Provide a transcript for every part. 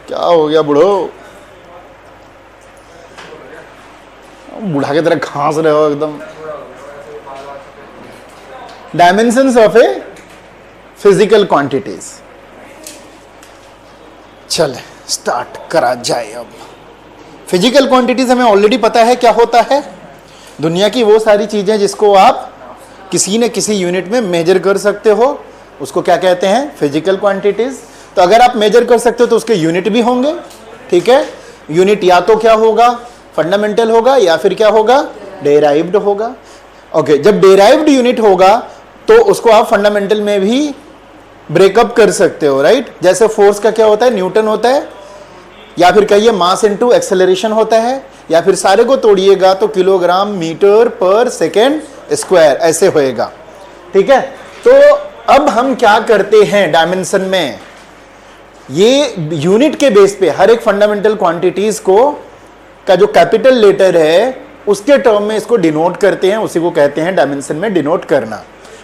क्या हो गया बुढ़ो, बुढ़ा के तरह घास रहे हो एकदम। Dimensions of a physical quantities. चले स्टार्ट करा जाए। अब फिजिकल क्वांटिटीज हमें ऑलरेडी पता है क्या होता है। दुनिया की वो सारी चीजें जिसको आप किसी न किसी यूनिट में मेजर कर सकते हो, उसको क्या कहते हैं, फिजिकल क्वांटिटीज। तो अगर आप मेजर कर सकते हो तो उसके यूनिट भी होंगे, ठीक है। यूनिट या तो क्या होगा, फंडामेंटल होगा, या फिर क्या होगा, डेराइव्ड होगा। ओके, जब डेराइव्ड यूनिट होगा तो उसको आप फंडामेंटल में भी ब्रेकअप कर सकते हो, राइट। जैसे फोर्स का क्या होता है, न्यूटन होता है, या फिर कहिए मास इनटू एक्सेलरेशन होता है, या फिर सारे को तोड़िएगा तो kilogram metre per second square ऐसे होएगा, ठीक है। तो अब हम क्या करते हैं डायमेंशन में, ये यूनिट के बेस पे हर एक फंडामेंटल क्वांटिटीज को का जो कैपिटल लेटर है उसके टर्म में इसको डिनोट करते हैं, उसी को कहते हैं डायमेंशन में डिनोट करना।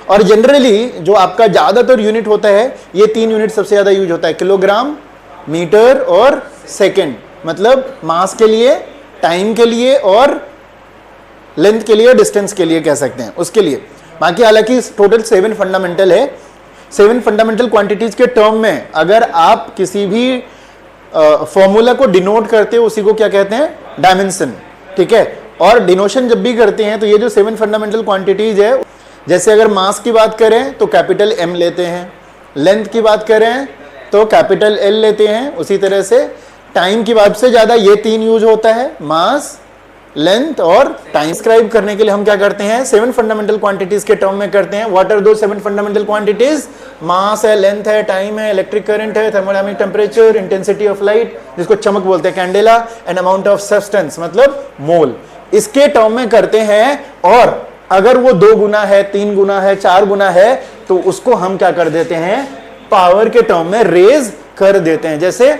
और जनरली जो आपका ज्यादातर यूनिट होता है, ये 3 यूनिट सबसे ज्यादा यूज होता है, किलोग्राम, मीटर और सेकेंड। मतलब मास के लिए, टाइम के लिए और लेंथ के लिए, डिस्टेंस के लिए कह सकते हैं, उसके लिए। बाकी हालांकि टोटल 7 फंडामेंटल है। 7 फंडामेंटल क्वांटिटीज के टर्म में अगर आप किसी भी फॉर्मूला को डिनोट करते हो, उसी को क्या कहते हैं, डायमेंशन, ठीक है। और डिनोशन जब भी करते हैं तो ये जो 7 फंडामेंटल क्वांटिटीज है, जैसे अगर मास की बात करें तो कैपिटल एम लेते हैं, लेंथ की बात करें तो कैपिटल एल लेते हैं, उसी तरह से टाइम की बात से ज्यादा ये 3 यूज होता है, मास, लेंथ और टाइम। डिस्क्राइब करने के लिए हम क्या करते हैं, 7 फंडामेंटल क्वांटिटीज के टर्म में करते हैं। व्हाट आर दो 7 फंडामेंटल क्वांटिटीज, मास है, लेंथ है, टाइम है, इलेक्ट्रिक करंट है, thermodynamic temperature, intensity of light जिसको चमक बोलते हैं, candela, and amount of substance मतलब मोल, इसके टर्म में करते हैं। और अगर वो 2 गुना है, 3 गुना है, 4 गुना है तो उसको हम क्या कर देते हैं, पावर के टर्म में रेज कर देते हैं। जैसे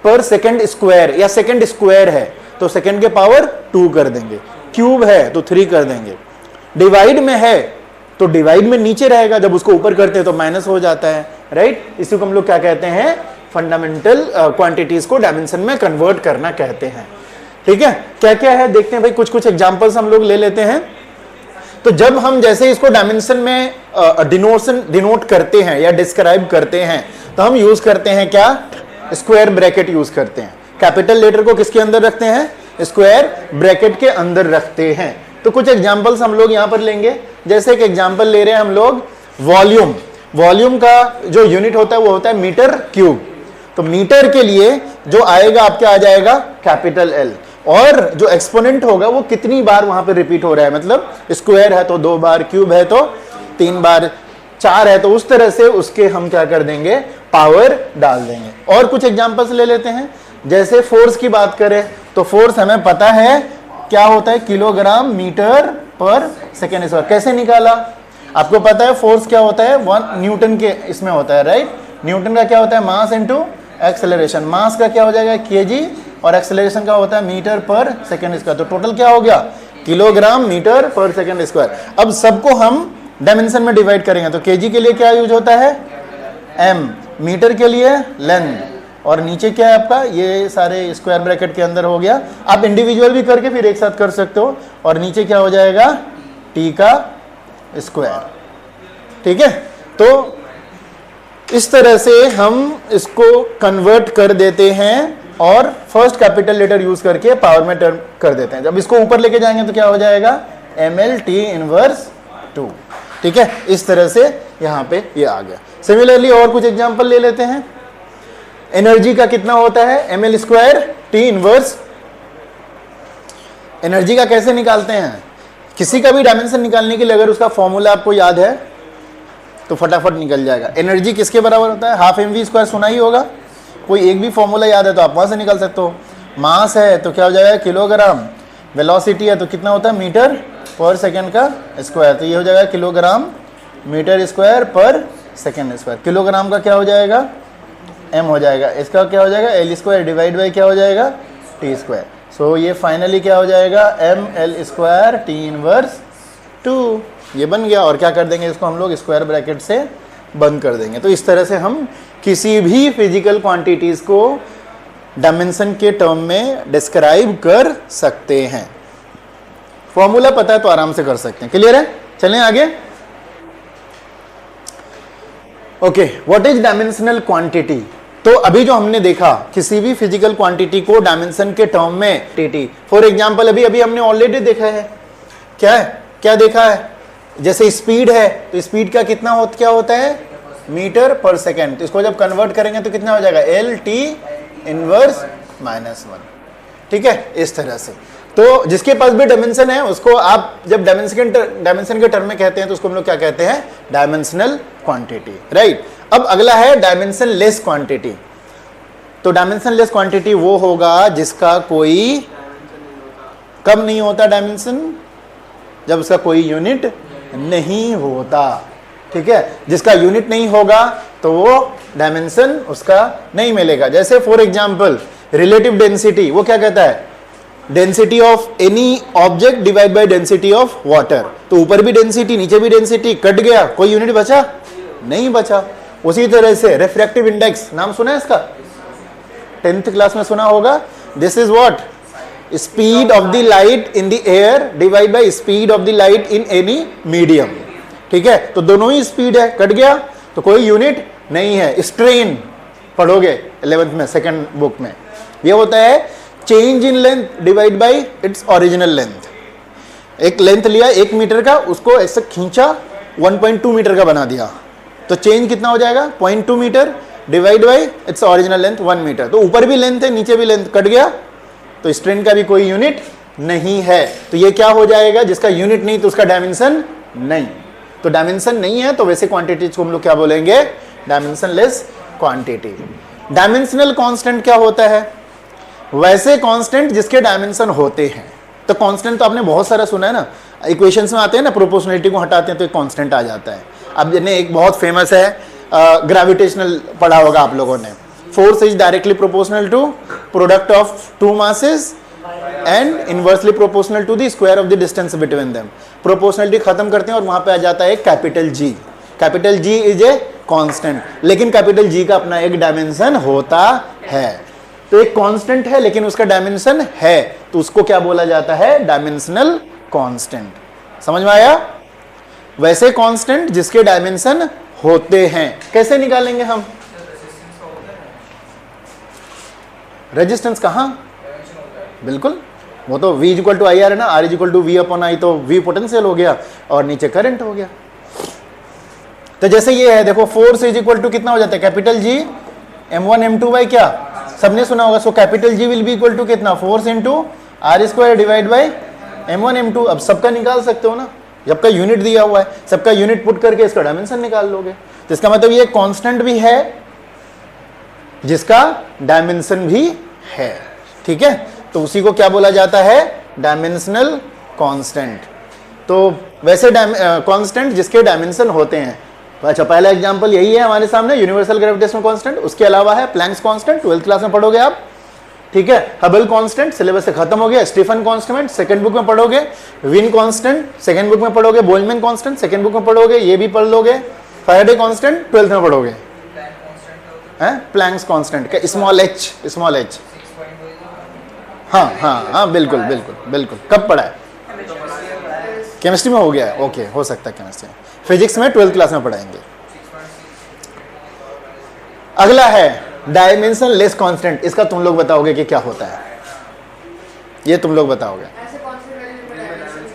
पर सेकेंड स्क्वायर या सेकेंड स्क्वायर है तो सेकेंड के पावर 2 कर देंगे, क्यूब है तो 3 कर देंगे, डिवाइड में है तो डिवाइड में नीचे रहेगा, जब उसको ऊपर करते हैं तो माइनस हो जाता है, राइट। इसी को हम लोग क्या कहते हैं, फंडामेंटल क्वांटिटीज को डायमेंशन में कन्वर्ट करना कहते हैं, ठीक है। क्या क्या है देखते हैं भाई, कुछ कुछ एग्जांपल्स हम लोग ले लेते हैं। तो जब हम जैसे इसको डायमेंशन में डिनोट करते हैं या डिस्क्राइब करते हैं तो हम यूज करते हैं क्या, स्क्वायर ब्रैकेट यूज करते हैं। कैपिटल लेटर को किसके अंदर रखते हैं, स्क्वायर ब्रैकेट के अंदर रखते हैं। तो कुछ एग्जांपल्स हम लोग यहां पर लेंगे। जैसे एक एग्जांपल ले रहे हैं हम लोग, वॉल्यूम। वॉल्यूम का जो यूनिट होता है वो होता है मीटर क्यूब। तो मीटर के लिए जो आएगा आपका आ जाएगा कैपिटल एल, और जो एक्सपोनेंट होगा वो कितनी बार वहां पर रिपीट हो रहा है, मतलब स्क्वायर है तो 2 बार, क्यूब है तो 3 बार, 4 है तो उस तरह से उसके हम क्या कर देंगे, पावर डाल देंगे। और कुछ एग्जांपल्स ले लेते हैं। जैसे फोर्स की बात करें तो फोर्स हमें पता है क्या होता है, kilogram metre per second square. कैसे निकाला, आपको पता है फोर्स क्या होता है, 1 न्यूटन के इसमें होता है, राइट। न्यूटन का क्या होता है, मास इनटू एक्सेलरेशन। मास का क्या हो जाएगा, केजी, और एक्सेलरेशन का होता है मीटर पर सेकेंड स्क्वायर। तो टोटल क्या हो गया, kilogram metre per second square. अब सबको हम डायमेंशन में डिवाइड करेंगे तो केजी के लिए क्या यूज होता है, एम, मीटर के लिए लेंथ, और नीचे क्या है आपका, ये सारे स्क्वायर ब्रैकेट के अंदर हो गया। आप इंडिविजुअल भी करके फिर एक साथ कर सकते हो। और नीचे क्या हो जाएगा, टी का स्क्वायर, ठीक है। तो इस तरह से हम इसको कन्वर्ट कर देते हैं और फर्स्ट कैपिटल लेटर यूज करके पावर में टर्न कर देते हैं। जब इसको ऊपर लेके जाएंगे तो क्या हो जाएगा, MLT इनवर्स 2, ठीक है। इस तरह से यहां पे ये आ गया। सिमिलरली और कुछ एग्जांपल ले लेते हैं। एनर्जी का कितना होता है, ML square T inverse. Energy का कैसे निकालते हैं, किसी का भी डायमेंशन निकालने के लिए अगर उसका फॉर्मूला आपको याद है तो फटाफट निकल जाएगा। एनर्जी किसके बराबर होता है, हाफ mv स्क्वायर, सुना ही होगा। कोई एक भी फॉर्मूला याद है तो आप वहां से निकाल सकते हो। मास है तो क्या हो जाएगा, किलोग्राम, वेलोसिटी है तो कितना होता है, मीटर पर सेकेंड का स्क्वायर, तो ये हो जाएगा किलोग्राम मीटर स्क्वायर पर सेकेंड स्क्वायर। किलोग्राम का क्या हो जाएगा, m हो जाएगा, इसका क्या हो जाएगा, L स्क्वायर डिवाइड बाई क्या हो जाएगा, T स्क्वायर। सो ये फाइनली क्या हो जाएगा, ML स्क्वायर T इनवर्स 2, ये बन गया। और क्या कर देंगे, इसको हम लोग स्क्वायर ब्रैकेट से बंद कर देंगे। तो इस तरह से हम किसी भी फिजिकल क्वांटिटीज को डायमेंशन के टर्म में डिस्क्राइब कर सकते हैं। फॉर्मूला पता है तो आराम से कर सकते हैं। क्लियर है? चलें आगे। Okay, what is dimensional quantity? तो अभी जो हमने देखा किसी भी फिजिकल क्वांटिटी को डायमेंशन के टर्म में टीटी, फॉर एग्जांपल अभी हमने ऑलरेडी देखा है, क्या देखा है? जैसे स्पीड है तो स्पीड का क्या होता है? Metre per second. तो इसको जब कन्वर्ट करेंगे तो कितना हो जाएगा? L T inverse -1। ठीक है, इस तरह से। तो जिसके पास भी डायमेंशन है उसको आप जब डायमेंशन के टर्म में कहते हैं तो उसको हम लोग क्या कहते हैं? Dimensional quantity, right. अब अगला है डायमेंशन लेस क्वांटिटी। तो डायमेंशन लेस क्वांटिटी वो होगा जिसका कोई कब नहीं होता डायमेंशन? जब उसका कोई यूनिट नहीं होता। ठीक है, जिसका यूनिट नहीं होगा तो वो डायमेंशन उसका नहीं मिलेगा। जैसे फॉर एग्जांपल रिलेटिव डेंसिटी, वो क्या कहता है? Density of any object divide by density of water. तो ऊपर भी डेंसिटी नीचे भी डेंसिटी, कट गया, कोई यूनिट बचा? नहीं बचा। उसी तरह से रिफ्रैक्टिव इंडेक्स, नाम सुना है इसका? 10th क्लास में सुना होगा। This is what? Speed of the light in the air divide by speed of the light in any medium. ठीक है, तो दोनों ही स्पीड है, कट गया तो कोई यूनिट नहीं है। स्ट्रेन पढ़ोगे 11th में सेकंड बुक में, ये होता है change in length divide by its original length. एक लेंथ लिया 1 मीटर का, उसको ऐसे खींचा 1.2 मीटर का बना दिया, तो चेंज कितना हो जाएगा? 0.2 metre divide by its original length 1 metre. तो ऊपर भी लेंथ है नीचे भी लेंथ, कट गया तो स्ट्रेन का भी कोई यूनिट नहीं है। तो ये क्या हो जाएगा? जिसका यूनिट नहीं तो उसका डायमेंशन नहीं। तो डायमेंशन नहीं है तो वैसे क्वांटिटीज को हम लोग क्या बोलेंगे? Dimension less quantity. Dimensional constant क्या होता है? वैसे कांस्टेंट जिसके डायमेंशन होते हैं। तो कांस्टेंट तो आपने बहुत सारा सुना है ना, इक्वेशंस में आते हैं ना, प्रोपोर्शनलिटी को हटाते हैं तो एक कांस्टेंट आ जाता है। अब जैसे एक बहुत फेमस है, ग्रेविटेशनल पढ़ा होगा आप लोगों ने, force is directly proportional to product of two masses and inversely proportional to the square of the distance between them. Proportionality खत्म करते हैं और वहां पे आ जाता है capital G. Capital G is a constant, लेकिन कैपिटल जी का अपना एक डायमेंशन होता है। तो एक कांस्टेंट है लेकिन उसका डायमेंशन है, तो उसको क्या बोला जाता है? Dimensional constant. समझ में आया? वैसे कांस्टेंट जिसके डायमेंशन होते हैं। कैसे निकालेंगे हम? रेजिस्टेंस कहां? बिल्कुल, वो तो V equal to I R है ना, R equal to V upon I, तो V पोटेंशियल हो गया और नीचे करंट हो गया। तो जैसे ये है, देखो फोर्स इज इक्वल टू कितना हो जाता है? Capital G M1 M2 by क्या? सबने सुना होगा। So capital G will be equal to कितना? Force into R square divide by M1 M2। अब सबका निकाल सकते हो ना, सबका यूनिट दिया हुआ है, सबका यूनिट पुट करके इसका डायमेंशन निकाल लोगे। तो इसका मतलब ये कांस्टेंट भी है जिसका डायमेंशन भी है। ठीक है, तो उसी को क्या बोला जाता है? Dimensional constant. तो वैसे कांस्टेंट जिसके डायमेंशन होते हैं। अच्छा, पहला एग्जांपल यही है हमारे सामने, यूनिवर्सल ग्रेविटेशनल कांस्टेंट। उसके अलावा है प्लैंक्स कांस्टेंट, 12th क्लास में पढ़ोगे आप। ठीक है, हबल कांस्टेंट सिलेबस से खत्म हो गया। स्टीफन कांस्टेंट सेकंड बुक में पढ़ोगे। विन कांस्टेंट सेकंड बुक में पढ़ोगे। बोल्टजमैन कांस्टेंट सेकंड बुक में पढ़ोगे, ये भी पढ़ लोगे। फैराडे कांस्टेंट 12th में पढ़ोगे। प्लैंक्स कांस्टेंट का स्मॉल एच। हाँ, बिल्कुल बिल्कुल बिल्कुल। कब पढ़ा है? केमिस्ट्री में हो गया है। ओके, हो सकता है केमिस्ट्री में। फिजिक्स में 12th क्लास में पढ़ाएंगे। अगला है डायमेंशन लेस कांस्टेंट। इसका तुम लोग बताओगे कि क्या होता है? ये तुम लोग बताओगे।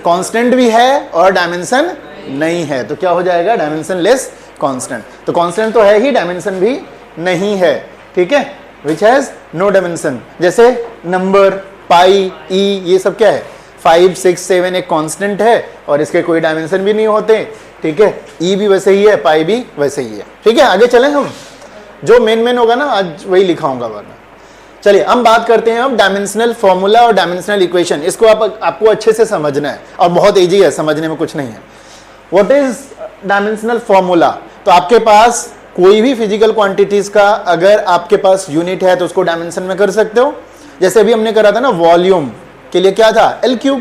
कांस्टेंट भी है और डायमेंशन नहीं है, तो क्या हो जाएगा? Dimension less constant. तो कांस्टेंट तो है ही, डायमेंशन भी नहीं है। ठीक है, विच हैज नो डायमेंशन। जैसे नंबर पाई, ई, ये सब क्या है? 5, 6, 7 एक कांस्टेंट है और इसके कोई डायमेंशन भी नहीं होते। ठीक है, ई भी वैसे ही है, पाई भी वैसे ही है। ठीक है, आगे चलें हम। जो मेन होगा ना आज वही लिखाऊंगा वरना। चलिए हम बात करते हैं अब डायमेंशनल फॉर्मूला और डायमेंशनल इक्वेशन। इसको आपको अच्छे से समझना है और बहुत इजी है, समझने में कुछ नहीं है। What is dimensional formula? तो आपके पास कोई भी फिजिकल क्वांटिटीज का अगर आपके पास यूनिट है तो उसको डायमेंशन में कर सकते हो। जैसे अभी हमने करा था ना, वॉल्यूम के लिए क्या था? L3।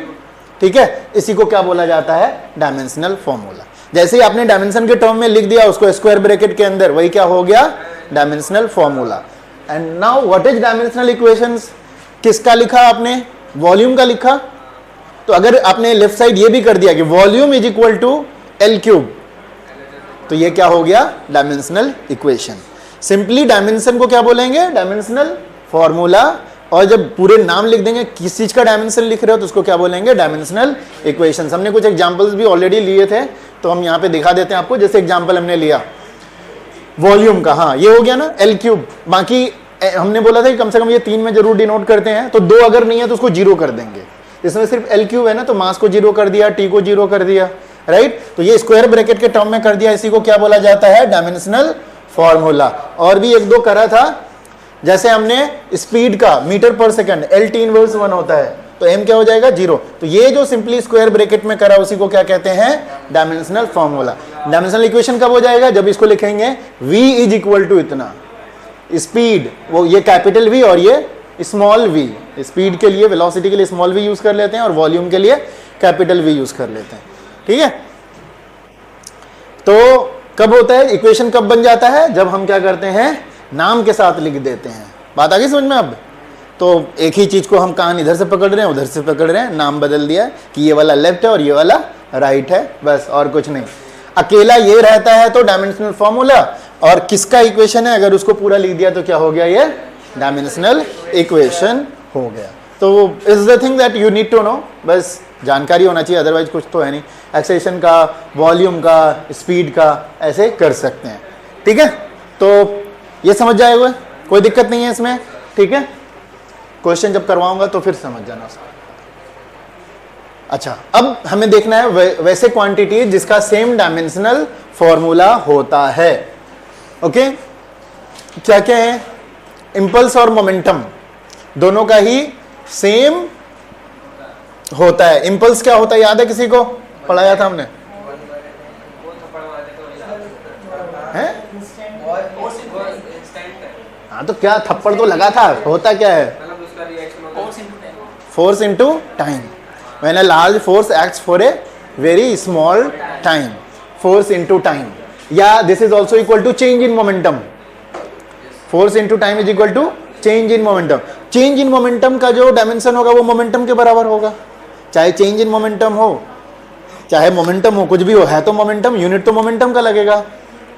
ठीक है, इसी को क्या बोला जाता है? Dimensional formula. जैसे ही आपने डायमेंशन के टर्म में लिख दिया उसको स्क्वायर ब्रैकेट के अंदर, वही क्या हो गया? Dimensional formula. And now what is dimensional equations? किसका लिखा आपने? वॉल्यूम का लिखा। तो अगर आपने लेफ्ट साइड ये भी कर दिया कि volume is equal to l cube, तो ये क्या हो गया? Dimensional equation. सिंपली डायमेंशन को क्या बोलेंगे? Dimensional formula. और जब पूरे नाम लिख देंगे, किस चीज का डायमेंशन लिख रहे हो, तो उसको क्या बोलेंगे? Dimensional equations. हमने कुछ एग्जांपल्स भी ऑलरेडी लिए थे, तो हम यहाँ पे दिखा देते हैं आपको। जैसे एग्जांपल हमने लिया वॉल्यूम का, हाँ ये हो गया ना एल क्यूब। बाकी हमने बोला था कि कम से कम ये 3 में जरूर डिनोट करते हैं, तो 2 अगर नहीं है तो उसको 0 कर देंगे। इसमें सिर्फ एल क्यूब है ना, तो मास को 0 कर दिया, टी को 0 कर दिया, राइट। तो ये स्क्वायर ब्रैकेट के टर्म में कर दिया, इसी को क्या बोला जाता है? Dimensional formula. और भी 1-2 करा था, जैसे हमने स्पीड का मीटर पर सेकंड LT इनवर्स 1 होता है, तो m क्या हो जाएगा? 0। तो ये जो सिंपली स्क्वायर ब्रैकेट में करा उसी को क्या कहते हैं? Dimensional formula. डायमेंशनल इक्वेशन कब हो जाएगा? जब इसको लिखेंगे v इज इक्वल टू इतना, स्पीड वो ये कैपिटल V और ये स्मॉल v। स्पीड के लिए, वेलोसिटी के लिए स्मॉल v यूज कर लेते हैं और वॉल्यूम के लिए कैपिटल V यूज कर लेते हैं, ठीक है। तो कब होता है इक्वेशन? कब बन जाता है? जब हम क्या करते हैं? नाम के साथ लिख देते हैं। बात आ गई समझ में? अब तो एक ही चीज को हम कान इधर से पकड़ रहे हैं, उधर से पकड़ रहे हैं, नाम बदल दिया कि ये वाला लेफ्ट है और ये वाला राइट है, बस और कुछ नहीं। अकेला ये रहता है तो डायमेंशनल फॉर्मूला, और किसका इक्वेशन है अगर उसको पूरा लिख दिया तो क्या हो गया? ये डायमेंशनल इक्वेशन हो गया। तो is the thing that you need to know, बस जानकारी होना चाहिए, अदरवाइज कुछ तो है नहीं। एक्सेलेरेशन का, वॉल्यूम का, स्पीड का ऐसे कर सकते हैं, ठीक है। तो ये समझ जाएगा, कोई दिक्कत नहीं है इसमें, ठीक है। क्वेश्चन जब करवाऊंगा तो फिर समझ जाना उसको। अच्छा, अब हमें देखना है वैसे क्वांटिटी जिसका सेम डायमेंशनल फॉर्मूला होता है। ओके, क्या क्या है? इंपल्स और मोमेंटम दोनों का ही सेम होता है। इंपल्स क्या होता है याद है किसी को? पढ़ाया था हमने, हैं? हाँ तो क्या थप्पड़ तो लगा था, होता क्या है? Force into time. When a large force acts for a very small time, force into time, या this is also equal to change in momentum. Force into time is equal to change in momentum. Change in momentum का जो dimension होगा वो momentum के बराबर होगा, चाहे change in momentum हो चाहे मोमेंटम हो, कुछ भी हो, है तो मोमेंटम, यूनिट तो मोमेंटम का लगेगा।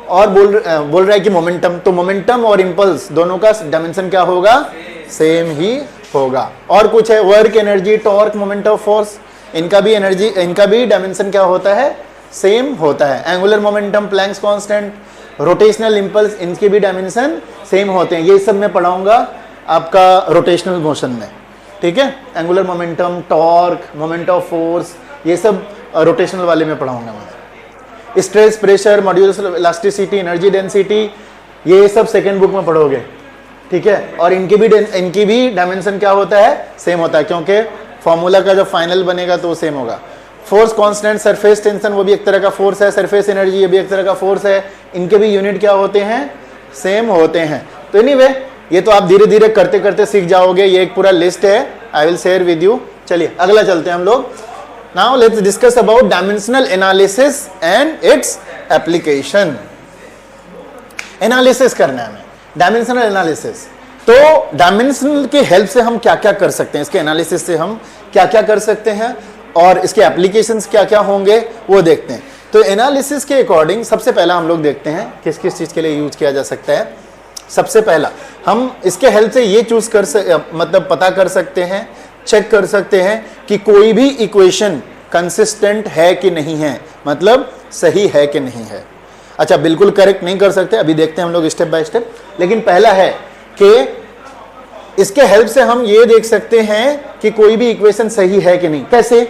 और बोल रहा है कि मोमेंटम, तो मोमेंटम और इंपल्स दोनों का डायमेंशन क्या होगा? सेम ही होगा। और कुछ है, work, energy, torque, moment of force, इनका भी डायमेंशन क्या होता है? सेम होता है। Angular momentum, Planck's constant, rotational impulse, इनके भी डायमेंशन सेम होते हैं। ये सब मैं पढ़ाऊंगा आपका रोटेशनल मोशन में, ठीक है। Angular momentum, torque, moment of force, ये सब रोटेशनल वाले में पढ़ाऊंगा मैं। Stress, pressure, modulus elasticity, energy density, ये सब सेकेंड बुक में पढ़ोगे, ठीक है। और इनकी भी डायमेंशन क्या होता है? सेम होता है, क्योंकि फॉर्मूला का जब फाइनल बनेगा तो सेम होगा। फोर्स कांस्टेंट, सरफेस टेंशन वो भी एक तरह का फोर्स है, सरफेस एनर्जी ये भी एक तरह का फोर्स है, इनके भी यूनिट क्या होते हैं? सेम होते हैं। तो एनीवे ये तो आप धीरे धीरे करते करते सीख जाओगे, ये एक पूरा लिस्ट है, I will share with you. चलिए अगला चलते हैं हम लोग। Now let's discuss about dimensional analysis and its application. Analysis करना है हमें, डायमेंशनल एनालिसिस। तो डायमेंशनल के हेल्प से हम क्या क्या कर सकते हैं, इसके एनालिसिस से हम क्या क्या कर सकते हैं और इसके एप्लीकेशंस क्या क्या होंगे वो देखते हैं। तो एनालिसिस के अकॉर्डिंग सबसे पहला हम लोग देखते हैं किस किस चीज़ के लिए यूज किया जा सकता है। सबसे पहला हम इसके हेल्प से ये चूज मतलब पता कर सकते हैं, चेक कर सकते हैं कि कोई भी इक्वेशन कंसिस्टेंट है कि नहीं है, मतलब सही है कि नहीं है। अच्छा, बिल्कुल करेक्ट नहीं कर सकते, अभी देखते हैं हम लोग स्टेप बाय स्टेप। लेकिन पहला है कि इसके हेल्प से हम ये देख सकते हैं कि कोई भी इक्वेशन सही है कि नहीं। कैसे?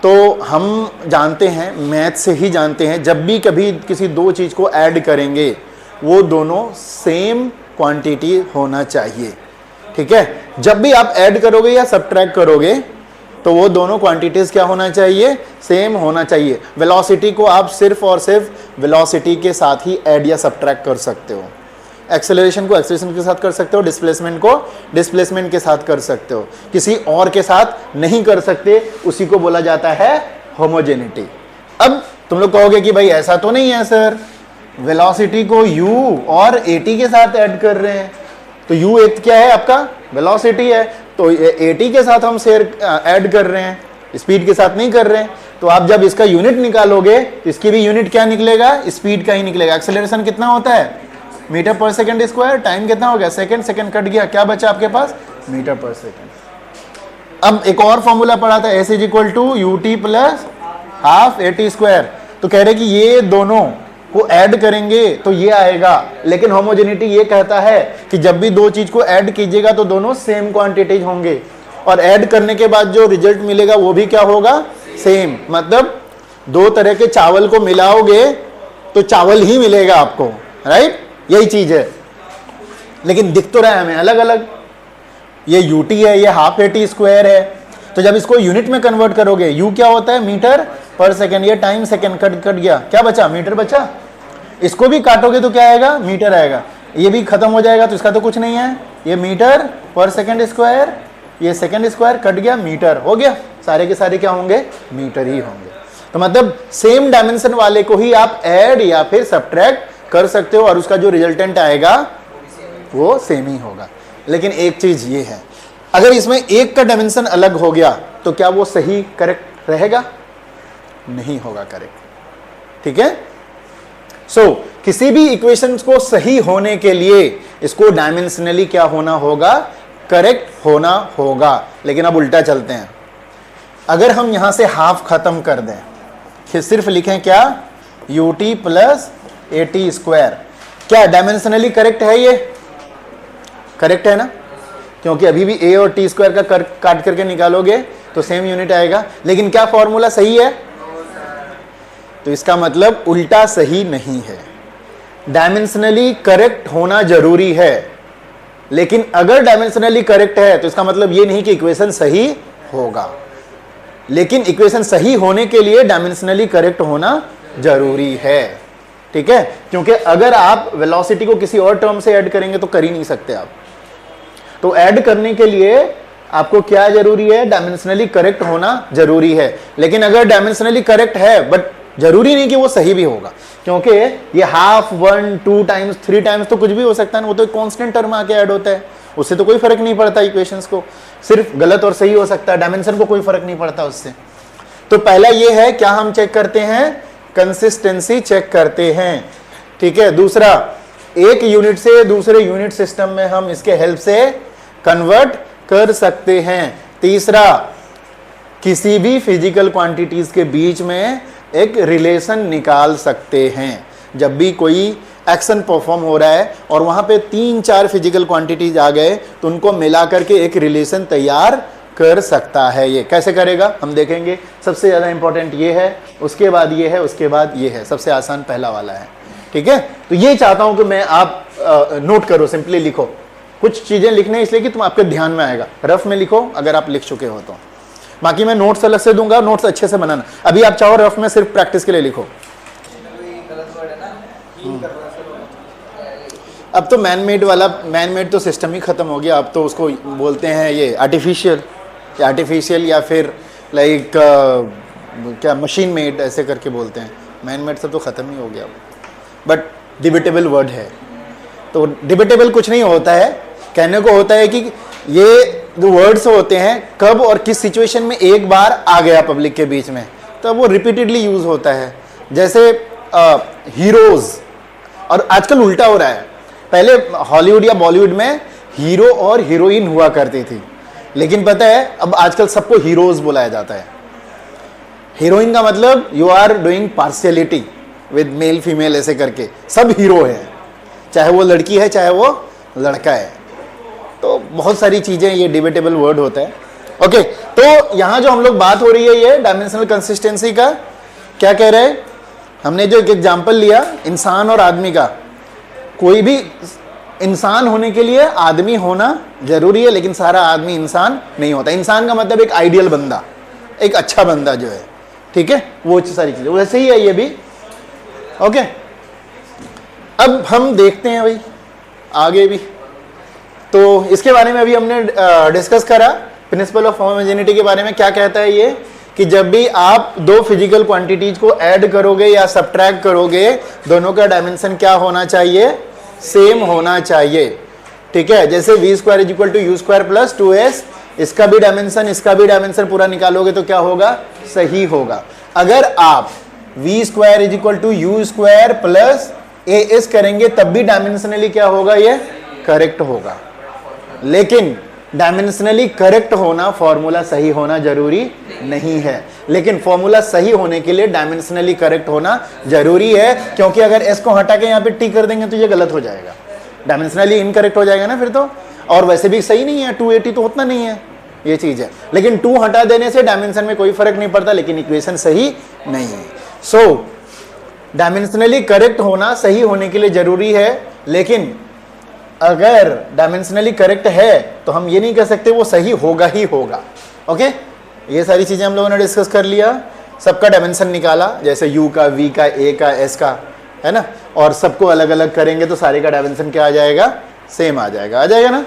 तो हम जानते हैं, मैथ से ही जानते हैं, जब भी कभी किसी दो चीज को ऐड करेंगे वो दोनों सेम क्वांटिटी होना चाहिए, ठीक है। जब भी आप ऐड करोगे या सब्ट्रैक्ट करोगे तो वो दोनों क्वांटिटीज क्या होना चाहिए? सेम होना चाहिए। वेलोसिटी को आप सिर्फ और सिर्फ वेलोसिटी के साथ ही ऐड या सब्ट्रैक्ट कर सकते हो, एक्सेलरेशन को एक्सेलरेशन के साथ कर सकते हो, डिस्प्लेसमेंट को डिस्प्लेसमेंट के साथ कर सकते हो, किसी और के साथ नहीं कर सकते। उसी को बोला जाता है होमोजेनिटी। अब तुम लोग कहोगे कि भाई ऐसा तो नहीं है सर, वेलोसिटी को u और at के साथ ऐड कर रहे हैं, तो u एक क्या है आपका वेलोसिटी है, तो at के साथ हम शेयर ऐड कर रहे हैं, स्पीड के साथ नहीं कर रहे हैं। तो आप जब इसका यूनिट निकालोगे तो इसकी भी यूनिट क्या निकलेगा, स्पीड का ही निकलेगा। एक्सेलरेशन कितना होता है, मीटर पर सेकंड स्क्वायर। टाइम कितना हो गया, सेकंड, सेकंड कट गया, क्या बचा आपके पास, मीटर पर सेकंड। अब एक और फॉर्मूला पढ़ा था, s is equal to u t plus half a t square. तो कह रहे कि ये दोनों को ऐड करेंगे तो ये आएगा, लेकिन होमोजेनिटी ये कहता है कि जब भी दो चीज को ऐड कीजिएगा तो दोनों सेम क्वांटिटीज होंगे, और ऐड करने के बाद जो रिजल्ट मिलेगा वो भी क्या होगा, सेम। मतलब दो तरह के चावल को मिलाओगे तो चावल ही मिलेगा आपको, राइट, यही चीज है। लेकिन दिख तो रहा है हमें अलग अलग, ये यूटी है, ये हाफ एटी स्क्वायर है। तो जब इसको यूनिट में कन्वर्ट करोगे, यू क्या होता है, मीटर पर सेकेंड, ये टाइम सेकेंड कट गया, क्या बचा, मीटर बचा। इसको भी काटोगे तो क्या आएगा, मीटर आएगा। ये भी खत्म हो जाएगा तो इसका तो कुछ नहीं है, ये मीटर पर सेकेंड स्क्वायर, ये सेकेंड स्क्वायर कट गया, मीटर हो गया। सारे के सारे क्या होंगे, मीटर ही होंगे। तो मतलब सेम डायमेंशन वाले को ही आप ऐड या फिर सब्ट्रैक्ट कर सकते हो और उसका जो रिजल्टेंट आएगा वो सेम ही होगा। लेकिन एक चीज ये है, अगर इसमें एक का डायमेंशन अलग हो गया तो क्या वो सही करेक्ट रहेगा, नहीं होगा करेक्ट, ठीक है। सो किसी भी इक्वेशन को सही होने के लिए इसको डायमेंशनली क्या होना होगा, करेक्ट होना होगा। लेकिन अब उल्टा चलते हैं, अगर हम यहां से हाफ खत्म कर दें, फिर सिर्फ लिखें क्या, you t plus A t square, क्या डायमेंशनली करेक्ट है, ये करेक्ट है ना, क्योंकि अभी भी ए और टी स्क्वायर का काट करके निकालोगे तो सेम यूनिट आएगा। लेकिन क्या फॉर्मूला सही है, तो इसका मतलब उल्टा सही नहीं है। डायमेंशनली करेक्ट होना जरूरी है, लेकिन अगर डायमेंशनली करेक्ट है तो इसका मतलब ये नहीं कि इक्वेशन सही होगा। लेकिन इक्वेशन सही होने के लिए डायमेंशनली करेक्ट होना जरूरी है, ठीक है। क्योंकि अगर आप वेलोसिटी को किसी और टर्म से ऐड करेंगे तो कर ही नहीं सकते आप। तो ऐड करने के लिए आपको क्या जरूरी है, डायमेंशनली करेक्ट होना जरूरी है। लेकिन अगर डायमेंशनली करेक्ट है बट जरूरी नहीं कि वो सही भी होगा, क्योंकि ये हाफ, 1, 2 टाइम्स, 3 टाइम्स तो कुछ भी हो सकता है ना, वो तो एक कांस्टेंट टर्म आके ऐड होता है, उससे तो कोई फर्क नहीं पड़ता इक्वेशंस को, सिर्फ गलत और सही हो सकता है, डायमेंशन को कोई फर्क नहीं पड़ता उससे। तो पहला ये है, क्या हम चेक करते हैं, कंसिस्टेंसी चेक करते हैं, ठीक है। दूसरा, एक यूनिट से दूसरे यूनिट सिस्टम में हम इसके हेल्प से कन्वर्ट कर सकते हैं। तीसरा, किसी भी फिजिकल क्वांटिटीज के बीच में एक रिलेशन निकाल सकते हैं। जब भी कोई एक्शन परफॉर्म हो रहा है और वहां पे 3-4 फिजिकल क्वांटिटीज आ गए तो उनको मिला करके एक रिलेशन तैयार कर सकता है। ये कैसे करेगा हम देखेंगे। सबसे ज़्यादा इंपॉर्टेंट ये है, उसके बाद ये है, उसके बाद ये है, सबसे आसान पहला वाला है, ठीक है। तो ये चाहता हूं कि मैं आप नोट करो, सिंपली लिखो। कुछ चीज़ें लिखने इसलिए कि तुम आपके ध्यान में आएगा, रफ में लिखो अगर आप लिख चुके हो तो। बाकी मैं नोट्स अलग से दूंगा, नोट्स अच्छे से बनाना। अभी आप चाहो रफ में सिर्फ प्रैक्टिस के लिए लिखो। अब तो मैन मेड तो सिस्टम ही खत्म हो गया। अब तो उसको बोलते हैं ये आर्टिफिशियल या फिर लाइक क्या मशीन मेड ऐसे करके बोलते हैं। मैन मेड सब तो खत्म ही हो गया, बट डिबेटेबल वर्ड है। तो डिबेटेबल कुछ नहीं होता है, कहने को होता है कि ये जो वर्ड्स होते हैं कब और किस सिचुएशन में एक बार आ गया पब्लिक के बीच में, तो वो रिपीटेडली यूज होता है। जैसे हीरोज, और आजकल उल्टा हो रहा है। पहले हॉलीवुड या बॉलीवुड में हीरो और हीरोइन हुआ करती थी, लेकिन पता है अब आजकल सबको हीरोज बुलाया जाता है। हीरोइन का मतलब you are doing partiality with male female ऐसे करके, सब हीरो है, चाहे वो लड़की है चाहे वो लड़का है। तो बहुत सारी चीजें, ये डिबेटेबल वर्ड होता है। ओके, तो यहां जो हम लोग बात हो रही है ये डायमेंशनल कंसिस्टेंसी का, क्या कह रहे हैं हमने जो एक एग्जाम्पल लिया इंसान और आदमी का। कोई भी इंसान होने के लिए आदमी होना जरूरी है, लेकिन सारा आदमी इंसान नहीं होता। इंसान का मतलब एक आइडियल बंदा, एक अच्छा बंदा जो है, ठीक है, वो सारी चीजें वैसे ही है ये भी। ओके, अब हम देखते हैं भाई आगे भी। तो इसके बारे में अभी हमने डिस्कस करा, प्रिंसिपल ऑफ होमोजेनिटी के बारे में। क्या कहता है ये कि जब भी आप दो फिजिकल क्वांटिटीज को ऐड करोगे या सब्ट्रैक्ट करोगे, दोनों का डायमेंशन क्या होना चाहिए, सेम होना चाहिए। ठीक है, जैसे v square is equal to u square plus 2s, इसका भी डायमेंशन पूरा निकालोगे तो क्या होगा, सही होगा। अगर आप v square is equal to u square plus as करेंगे तब भी डायमेंशनली क्या होगा, ये करेक्ट होगा। लेकिन डायमेंशनली करेक्ट होना, फॉर्मूला सही होना जरूरी नहीं है, लेकिन फॉर्मूला सही होने के लिए डायमेंशनली करेक्ट होना जरूरी है, क्योंकि अगर s को हटा के यहाँ पे t कर देंगे तो ये गलत हो जाएगा, डायमेंशनली इनकरेक्ट हो जाएगा ना फिर तो। और वैसे भी सही नहीं है, 280 तो उतना नहीं है, ये चीज है। लेकिन 2 हटा देने से डायमेंशन में कोई फर्क नहीं पड़ता, लेकिन इक्वेशन सही नहीं है। सो डायमेंशनली करेक्ट होना सही होने के लिए जरूरी है, लेकिन अगर डायमेंशनली करेक्ट है तो हम ये नहीं कह सकते वो सही होगा ही होगा। ओके, ये सारी चीजें हम लोगों ने डिस्कस कर लिया, सबका डायमेंशन निकाला, जैसे u का, v का, a का, s का, है ना, और सबको अलग अलग करेंगे तो सारे का डायमेंशन क्या आ जाएगा, सेम आ जाएगा ना,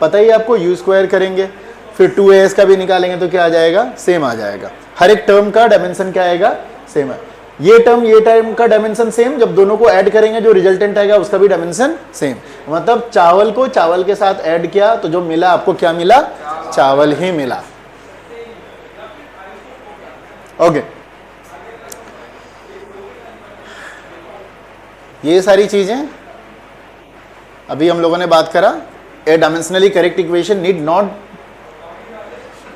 पता ही आपको। u स्क्वायर करेंगे फिर 2as का भी निकालेंगे तो क्या आ जाएगा, सेम आ जाएगा। हर एक टर्म का डायमेंशन क्या आएगा, सेम है। ये टर्म का डायमेंशन सेम, जब दोनों को ऐड करेंगे जो रिजल्टेंट आएगा उसका भी डायमेंशन सेम। मतलब चावल को चावल के साथ ऐड किया तो जो मिला आपको क्या मिला, चावल ही मिला। ओके, ये सारी चीजें अभी हम लोगों ने बात करा। A dimensionally correct equation need not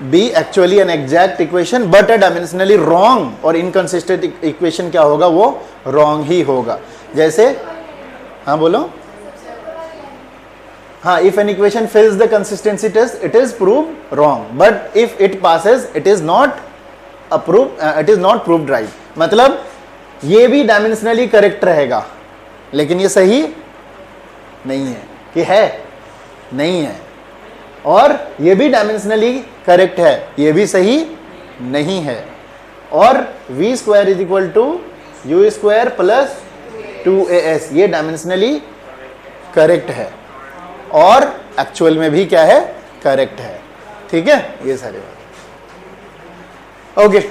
be actually an exact equation but a dimensionally wrong और इनकंसिस्टेंट इक्वेशन क्या होगा, वो रॉन्ग ही होगा। जैसे, हाँ बोलो, हाँ, if an equation fails the consistency test it is prove wrong, but if it passes it is not proved right. मतलब ये भी डायमेंशनली करेक्ट रहेगा लेकिन ये सही नहीं है, कि है नहीं है, और ये भी डायमेंशनली करेक्ट है, ये भी सही नहीं है। और v square is equal to u square plus 2as, ये डायमेंशनली करेक्ट है और एक्चुअल में भी क्या है, करेक्ट है। ठीक है, ये सारे बात। ओके,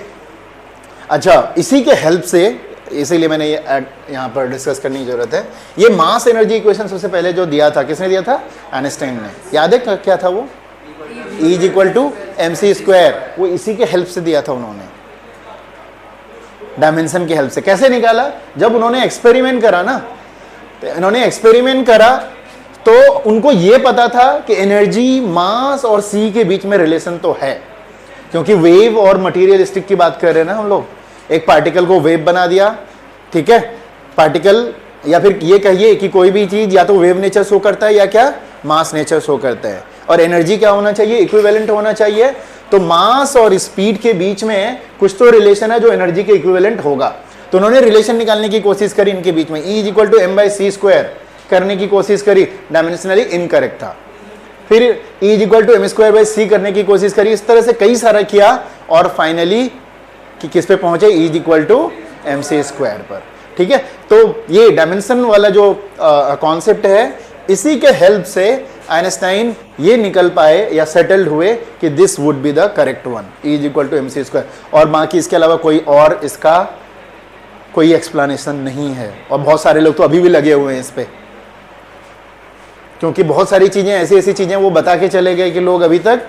अच्छा, इसी के हेल्प से, इसीलिए मैंने ये यहाँ पर डिस्कस करने की जरूरत है। ये मास एनर्जी इक्वेशन सबसे पहले जो दिया था, किसने दिया था, आइंस्टाइन ने। याद है क्या था वो, E is equal to mc square, वो इसी के हेल्प से दिया था उन्होंने, डायमेंशन के हेल्प से। कैसे निकाला, जब उन्होंने एक्सपेरिमेंट करा ना, तो इन्होंने एक्सपेरिमेंट करा तो उनको ये पता था कि एनर्जी, मास और c के बीच में रिलेशन तो है, क्योंकि वेव और मटेरियलिस्टिक की बात कर रहे हैं ना हम लोग। एक पार्टिकल को वेव बना दिया, ठीक है, पार्टिकल, या फिर ये कहिए कि कोई भी चीज या तो वेव नेचर शो करता है या क्या, मास नेचर शो करता है। और एनर्जी क्या होना चाहिए, इक्विवेलेंट होना चाहिए। तो मास और स्पीड के बीच में कुछ तो रिलेशन है जो एनर्जी के इक्विवेलेंट होगा। तो उन्होंने रिलेशन निकालने की कोशिश करी इनके बीच में, E is equal to m/c square करने की कोशिश करी, डायमेंशनली इनकरेक्ट था। फिर E is equal to m²/c करने की कोशिश करी, इस तरह से कई सारा किया और फाइनली कि किस पे पहुंचे, E is equal to mc square पर। ठीक है, तो ये डायमेंशन वाला जो कॉन्सेप्ट है, इसी के हेल्प से आइंस्टाइन ये निकल पाए या सेटल्ड हुए कि this would be the correct one, E is equal to mc square. और बाकी इसके अलावा कोई और इसका कोई एक्सप्लेनेशन नहीं है। और बहुत सारे लोग तो अभी भी लगे हुए हैं इस पे, क्योंकि बहुत सारी चीजें ऐसी चीजें वो बता के चले गए कि लोग अभी तक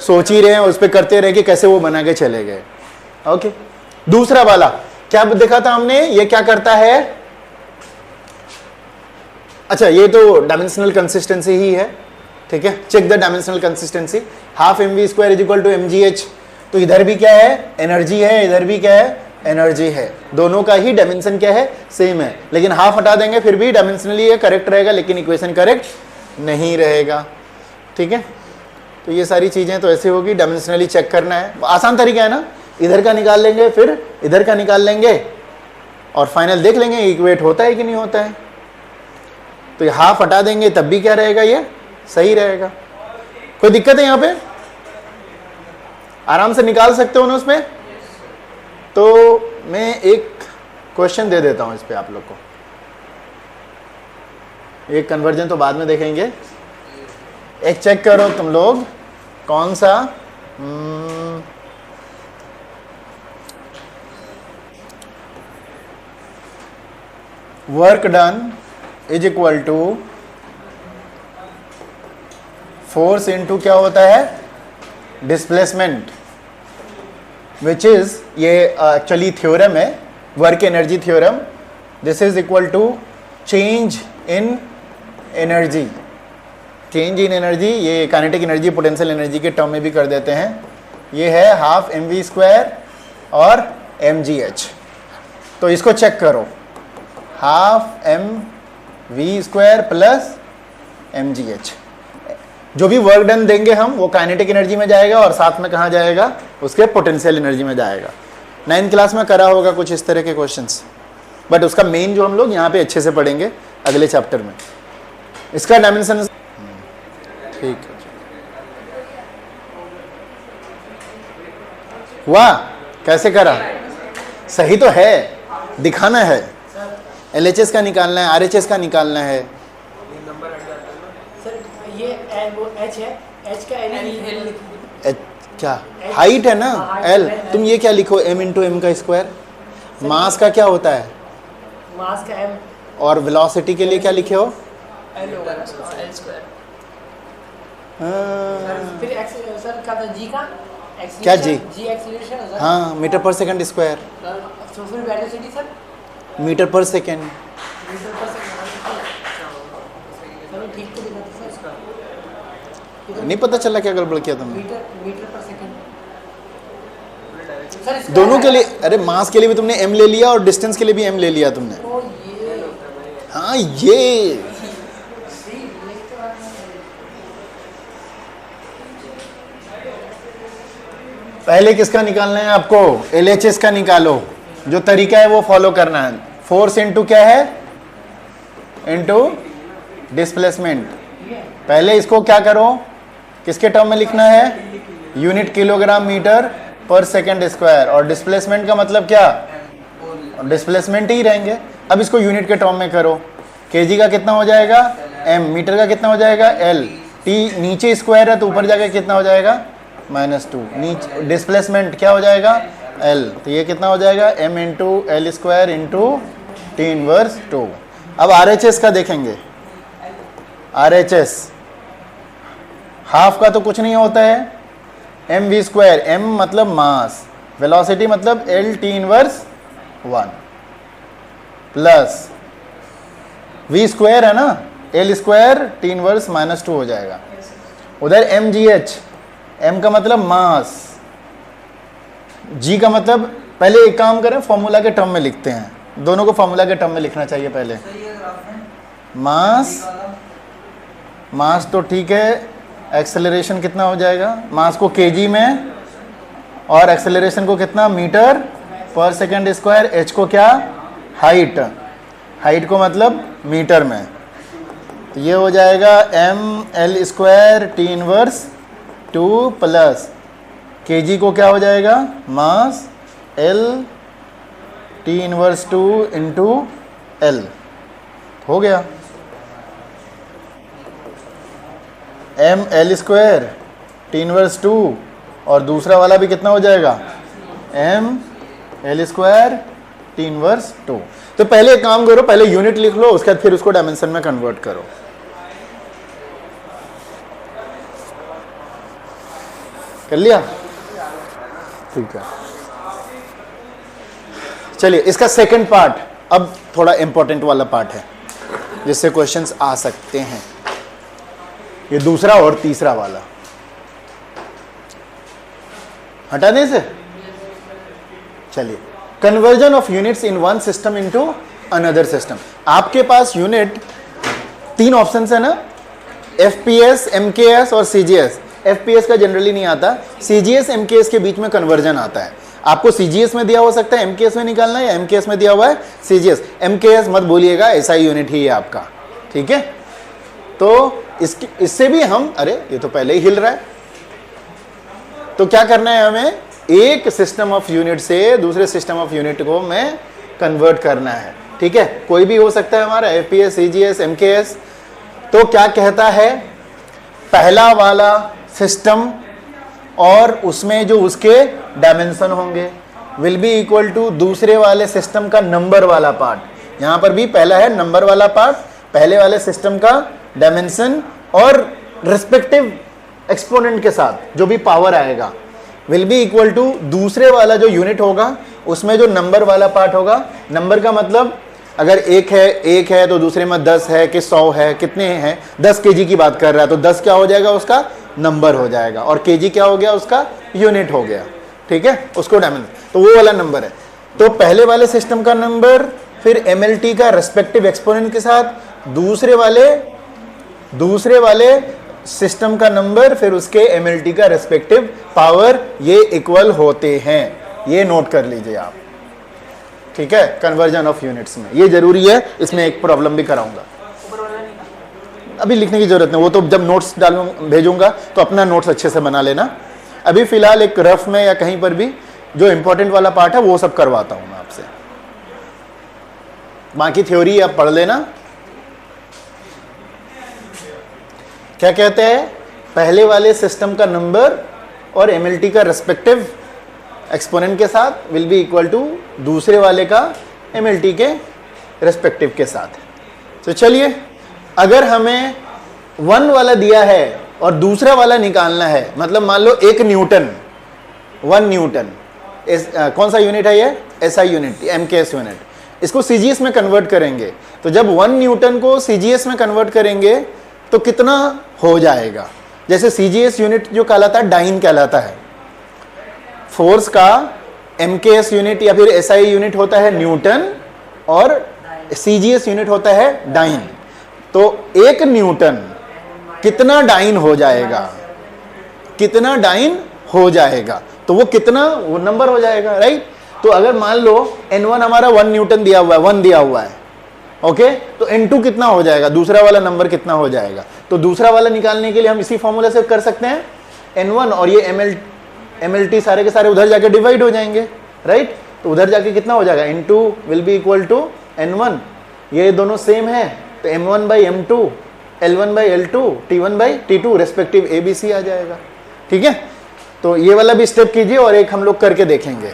सोच ही रहे हैं, उस पर करते रहे कि कैसे वो बना के चले गए। ओके, दूसरा वाला क्या देखा था हमने, ये क्या करता है, अच्छा, ये तो डायमेंशनल कंसिस्टेंसी ही है। ठीक है, check the dimensional consistency, half mv square is equal to mgh। तो इधर भी क्या है, एनर्जी है, इधर भी क्या है, एनर्जी है, दोनों का ही डायमेंशन क्या है, सेम है। लेकिन हाफ हटा देंगे फिर भी डायमेंशनली ये करेक्ट रहेगा, लेकिन इक्वेशन करेक्ट नहीं रहेगा। ठीक है, तो ये सारी चीजें तो ऐसे होगी, डायमेंशनली चेक करना है, आसान तरीका है ना, इधर का निकाल लेंगे फिर इधर का निकाल लेंगे और फाइनल देख लेंगे इक्वेट होता है कि नहीं होता है। तो ये हाफ हटा देंगे तब भी क्या रहेगा, ये सही रहेगा। कोई दिक्कत है यहाँ पे, आराम से निकाल सकते हो ना उसमें। तो मैं एक क्वेश्चन दे देता हूं इस पे आप लोग को, एक कन्वर्जन तो बाद में देखेंगे। एक चेक करो तुम लोग, कौन सा work done is equal to force into क्या होता है, डिस्प्लेसमेंट, विच इज ये एक्चुअली थ्योरम है, work energy theorem. This is equal to change in energy. Change in energy ये काइनेटिक एनर्जी पोटेंशियल एनर्जी के टर्म में भी कर देते हैं. ये है हाफ mv² और mgh. तो इसको चेक करो, हाफ mv² प्लस mgh. जो भी वर्क डन देंगे हम वो काइनेटिक एनर्जी में जाएगा और साथ में कहाँ जाएगा, उसके पोटेंशियल एनर्जी में जाएगा. 9th क्लास में करा होगा कुछ इस तरह के क्वेश्चंस, बट उसका मेन जो हम लोग यहाँ पे अच्छे से पढ़ेंगे अगले चैप्टर में. इसका डायमेंशन ठीक है. हुआ, कैसे करा, सही तो है, दिखाना है. LHS का निकालना है, RHS का निकालना है. सर ये वो H है, H का L क्या हाइट है ना, L. तुम ये क्या लिखो, m इंटू एम का स्क्वायर. मास का क्या होता है, मास का M, और वेलोसिटी के लिए क्या लिखे हो, L होगा ना L². हाँ, फिर एक्स सर का था G का क्या G? G एक्सीलरेशन है सर. हाँ, मीटर पर सेकंड स्क्वायर. तो फिर वेलोसिटी सर मीटर पर सेकंड. मीटर पर सेकंड. चलो ठीक तो लिखा था सर. नहीं पता चला क्या गड़बड़ किया तुमने. मीटर पर सेकंड सर. इसका दोनों के लिए, अरे मास के लिए भी तुमने m ले लिया और डिस्टेंस के लिए भी m ले लिया तुमने. ओ ये हाँ ये पहले किसका निकालना है आपको, LHS का निकालो. जो तरीका है वो फॉलो करना है. फोर्स इनटू क्या है, इनटू डिस्प्लेसमेंट. पहले इसको क्या करो, किसके टर्म में लिखना है, यूनिट किलोग्राम मीटर पर सेकंड स्क्वायर. और डिस्प्लेसमेंट का मतलब क्या, डिस्प्लेसमेंट ही रहेंगे. अब इसको यूनिट के टर्म में करो. kg का कितना हो जाएगा m, मीटर का कितना हो जाएगा l, t नीचे स्क्वायर है तो ऊपर जाके कितना हो जाएगा -2. नीचे डिस्प्लेसमेंट क्या हो जाएगा l, तो ये कितना हो जाएगा m into L² into t inverse 2. अब RHS का देखेंगे. RHS हाफ का तो कुछ नहीं होता है, mv², m मतलब मास, वेलोसिटी मतलब L t inverse 1 plus v² है ना, L² t इनवर्स -2 हो जाएगा. उधर mgh, m का मतलब मास, g का मतलब, पहले एक काम करें फॉर्मूला के टर्म में लिखते हैं. दोनों को फॉर्मूला के टर्म में लिखना चाहिए पहले. मास तो ठीक है, एक्सेलरेशन कितना हो जाएगा, मास को kg में और एक्सेलरेशन को कितना, मीटर पर सेकंड स्क्वायर. h को क्या, हाइट, हाइट को मतलब मीटर में. तो ये हो जाएगा mL² t inverse 2 plus kg को क्या हो जाएगा, मास L t inverse 2 into L. हो गया. mL² t इनवर्स 2 और दूसरा वाला भी कितना हो जाएगा, mL² t इनवर्स 2. तो पहले एक काम करो, पहले यूनिट लिख लो, उसके बाद फिर उसको डायमेंशन में कन्वर्ट करो. कर लिया, ठीक है. चलिए इसका सेकंड पार्ट, अब थोड़ा इंपॉर्टेंट वाला पार्ट है जिससे क्वेश्चंस आ सकते हैं. ये दूसरा और तीसरा वाला हटाने से. चलिए, conversion of units in one system into another system. आपके पास यूनिट 3 ऑप्शंस है ना, FPS, MKS और CGS. FPS का जनरली नहीं आता, CGS MKS के बीच में कन्वर्जन आता है. आपको CGS में दिया हो सकता है MKS में निकालना है, या MKS में दिया हुआ है CGS. MKS मत बोलिएगा, ऐसा यूनिट ही है आपका, ठीक है. तो इससे भी हम, अरे ये तो पहले ही हिल रहा है. तो क्या करना है हमें, एक सिस्टम ऑफ यूनिट से दूसरे सिस्टम ऑफ यूनिट को में कन्वर्ट करना है, ठीक है. कोई भी हो सकता है हमारा, FPS, CGS, MKS. तो क्या कहता है, पहला वाला सिस्टम और उसमें जो उसके डायमेंशन होंगे विल बी इक्वल टू दूसरे वाले सिस्टम का नंबर वाला पार्ट. यहां पर भी पहला है नंबर वाला पार्ट, पहले वाले सिस्टम का डायमेंशन और रिस्पेक्टिव एक्सपोनेंट के साथ जो भी पावर आएगा विल बी इक्वल टू दूसरे वाला जो यूनिट होगा उसमें जो नंबर वाला पार्ट होगा। नंबर का मतलब अगर एक है तो दूसरे में 10 है कि 100 है, कितने हैं, 10 kg की बात कर रहा है तो 10 क्या हो जाएगा, उसका नंबर हो जाएगा, और kg क्या हो गया, उसका यूनिट हो गया। ठीक है, उसको डायमेंशन, तो वो वाला नंबर है। तो पहले वाले सिस्टम का नंबर, फिर MLT का रेस्पेक्टिव एक्सपोनेंट के साथ दूसरे वाले सिस्टम का नंबर, फिर उसके MLT का रेस्पेक्टिव पावर, ये इक्वल होते हैं। ये नोट कर लीजिए आप। ठीक है, कन्वर्जन ऑफ यूनिट्स में ये जरूरी है, इसमें एक प्रॉब्लम भी कराऊंगा। अभी लिखने की जरूरत नहीं, वो तो जब नोट्स भेजूंगा तो अपना नोट्स अच्छे से बना लेना। अभी फिलहाल एक रफ में या कहीं पर भी जो इंपॉर्टेंट वाला पार्ट है वो सब करवाता हूं मैं आपसे, बाकी थ्योरी आप पढ़ लेना। क्या कहते हैं, पहले वाले सिस्टम का नंबर और MLT का रेस्पेक्टिव एक्सपोनेंट के साथ विल बी इक्वल टू दूसरे वाले का MLT के रेस्पेक्टिव के साथ। तो चलिए, अगर हमें 1 वाला दिया है और दूसरा वाला निकालना है, मतलब मान लो 1 न्यूटन, 1 न्यूटन कौन सा यूनिट है, ये SI यूनिट, MKS यूनिट, इसको CGS में कन्वर्ट करेंगे। तो जब 1 न्यूटन को CGS में कन्वर्ट करेंगे तो कितना हो जाएगा। जैसे CGS यूनिट जो कहलाता है डाइन कहलाता है, फोर्स का MKS यूनिट या फिर SI यूनिट होता है न्यूटन और CGS यूनिट होता है डाइन। तो 1 न्यूटन कितना डाइन हो जाएगा, कितना डाइन हो जाएगा, तो वो कितना, वो नंबर हो जाएगा, राइट। तो अगर मान लो N1 हमारा 1 न्यूटन दिया हुआ है, 1 दिया हुआ है, ओके, तो N2 कितना हो जाएगा, दूसरा वाला नंबर कितना हो जाएगा। तो दूसरा वाला निकालने के लिए हम इसी फॉर्मूला से कर सकते हैं, N1 और ये MLT सारे के सारे उधर जाके डिवाइड हो जाएंगे, राइट। तो उधर जाके कितना हो जाएगा, N2 will be equal to N1, ये दोनों सेम है तो M1 by M2, L1 by L2, T1 by T2 respective ABC आ जाएगा। ठीक है, तो ये वाला भी स्टेप कीजिए और एक हम लोग करके देखेंगे।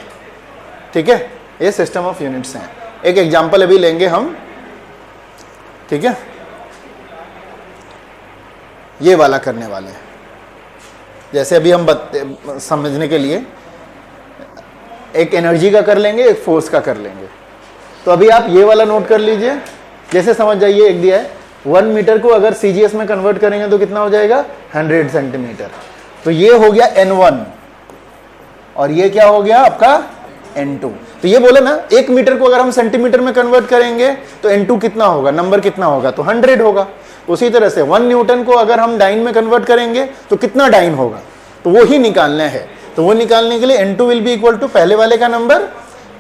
ठीक है, ये सिस्टम ऑफ यूनिट्स हैं, एक एग्जांपल अभी लेंगे हम। ठीक है, ये वाला करने वाले हैं, जैसे अभी हम समझने के लिए एक एनर्जी का कर लेंगे, एक फोर्स का कर लेंगे। तो अभी आप ये वाला नोट कर लीजिए, जैसे समझ जाइए, एक दिया है 1 मीटर को अगर CGS में कन्वर्ट करेंगे तो कितना हो जाएगा, 100 सेंटीमीटर। तो ये हो गया N1 और ये क्या हो गया आपका N2। तो ये बोले ना, 1 मीटर को अगर हम सेंटीमीटर में कन्वर्ट करेंगे तो N2 कितना होगा, नंबर कितना होगा, तो 100 होगा। उसी तरह से 1 न्यूटन को अगर हम डाइन में कन्वर्ट करेंगे तो कितना डाइन होगा, तो वो ही निकालना है। तो वो निकालने के लिए N2 will be equal to पहले वाले का नंबर,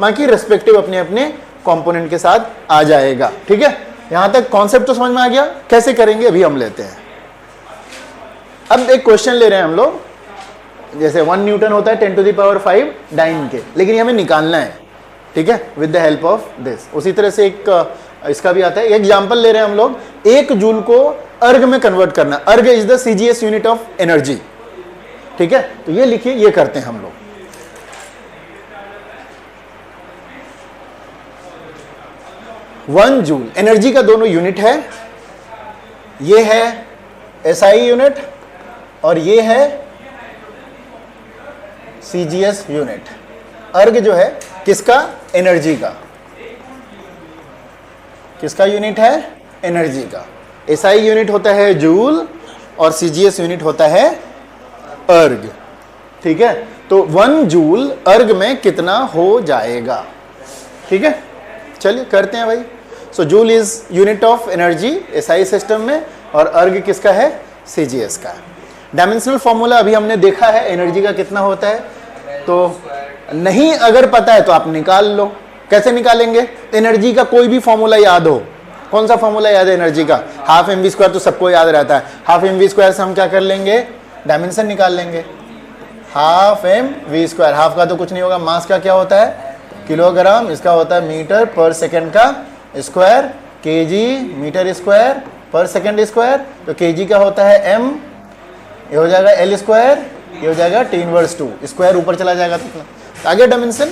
बाकी रेस्पेक्टिव अपने अपने कंपोनेंट के साथ आ जाएगा। ठीक है, यहां तक कॉन्सेप्ट तो समझ में आ गया, कैसे करेंगे अभी हम लेते हैं। अब एक क्वेश्चन ले रहे हैं हम लोग, जैसे 1 न्यूटन होता है 10 टू द पावर 5 डाइन के, लेकिन हमें निकालना है। ठीक है, with the help of this. उसी तरह से एक इसका भी आता है, एग्जांपल ले रहे हैं हम लोग, 1 जूल को अर्ग में कन्वर्ट करना। अर्ग is the CGS unit of energy. ठीक है, तो ये लिखिए, ये करते हैं हम लोग। वन जूल एनर्जी का दोनों यूनिट है, ये है SI यूनिट और ये है CGS यूनिट। अर्ग जो है किसका, एनर्जी का, किसका यूनिट है, एनर्जी का। SI यूनिट होता है जूल और CGS यूनिट होता है अर्ग। ठीक है, तो 1 जूल अर्ग में कितना हो जाएगा। ठीक है, चलिए करते हैं भाई। So joule is unit of energy SI system में और अर्ग किसका है, CGS का। डायमेंशनल फॉर्मूला अभी हमने देखा है, एनर्जी का कितना होता है, तो नहीं अगर पता है तो आप निकाल लो। कैसे निकालेंगे, एनर्जी का कोई भी फॉर्मूला याद हो। कौन सा फॉर्मूला याद है एनर्जी का, हाफ mv² तो सबको याद रहता है। हाफ mv² से हम क्या कर लेंगे, डायमेंशन निकाल लेंगे। हाफ mv², हाफ का तो कुछ नहीं होगा, मास का क्या होता है, किलोग्राम, इसका होता है मीटर पर सेकेंड का स्क्वायर, केजी मीटर स्क्वायर पर सेकेंड स्क्वायर, तो केजी का होता है m, ये हो जाएगा L², ये हो जाएगा T इनवर्स 2, स्क्वायर ऊपर चला जाएगा तो आगे डायमेंशन,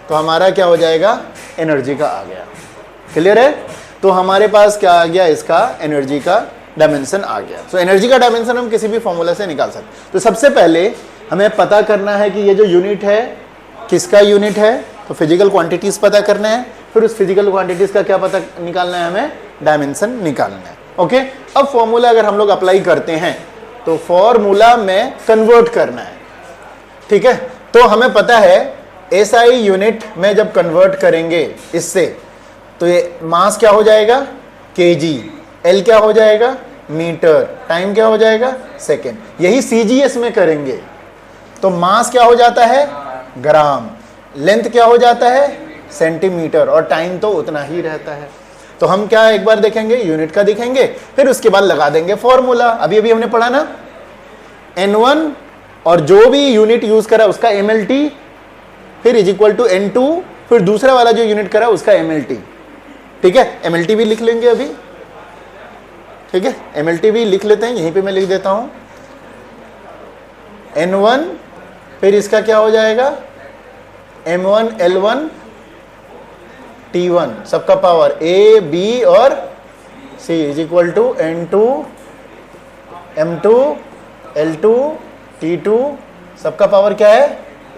तो हमारा क्या हो जाएगा, एनर्जी का आ गया। क्लियर है, तो हमारे पास क्या आ गया, इसका एनर्जी का डायमेंशन आ गया। सो एनर्जी का डायमेंशन हम किसी भी फॉर्मूला से निकाल सकते। तो सबसे पहले हमें पता करना है कि ये जो यूनिट है किसका यूनिट है, तो फिजिकल क्वांटिटीज पता करना है, फिर उस फिजिकल क्वांटिटीज का क्या पता निकालना है, हमें डायमेंशन निकालना है। ओके, अब फॉर्मूला अगर हम लोग अप्लाई करते हैं तो फॉर्मूला में कन्वर्ट करना है, ठीक है। तो हमें पता है एसआई यूनिट में जब कन्वर्ट करेंगे इससे, तो ये मास क्या हो जाएगा, केजी, एल क्या हो जाएगा, मीटर, टाइम क्या हो जाएगा, सेकेंड। यही सीजीएस में करेंगे तो मास क्या हो जाता है, ग्राम, लेंथ क्या हो जाता है, सेंटीमीटर, और टाइम तो उतना ही रहता है। तो हम क्या एक बार देखेंगे, यूनिट का देखेंगे, फिर उसके बाद लगा देंगे फॉर्मूला। अभी अभी हमने पढ़ा ना, N1 और जो भी यूनिट यूज करा उसका MLT, फिर इज इक्वल टू N2, फिर दूसरा वाला जो यूनिट करा उसका MLT, ठीक है। MLT भी लिख लेंगे अभी, ठीक है, MLT भी लिख लेते हैं, यहीं पे मैं लिख देता हूं, N1, फिर इसका क्या हो जाएगा, M1 L1 T1, सबका पावर A B और C is equal to N2 M2 L2 T2, सबका पावर क्या है,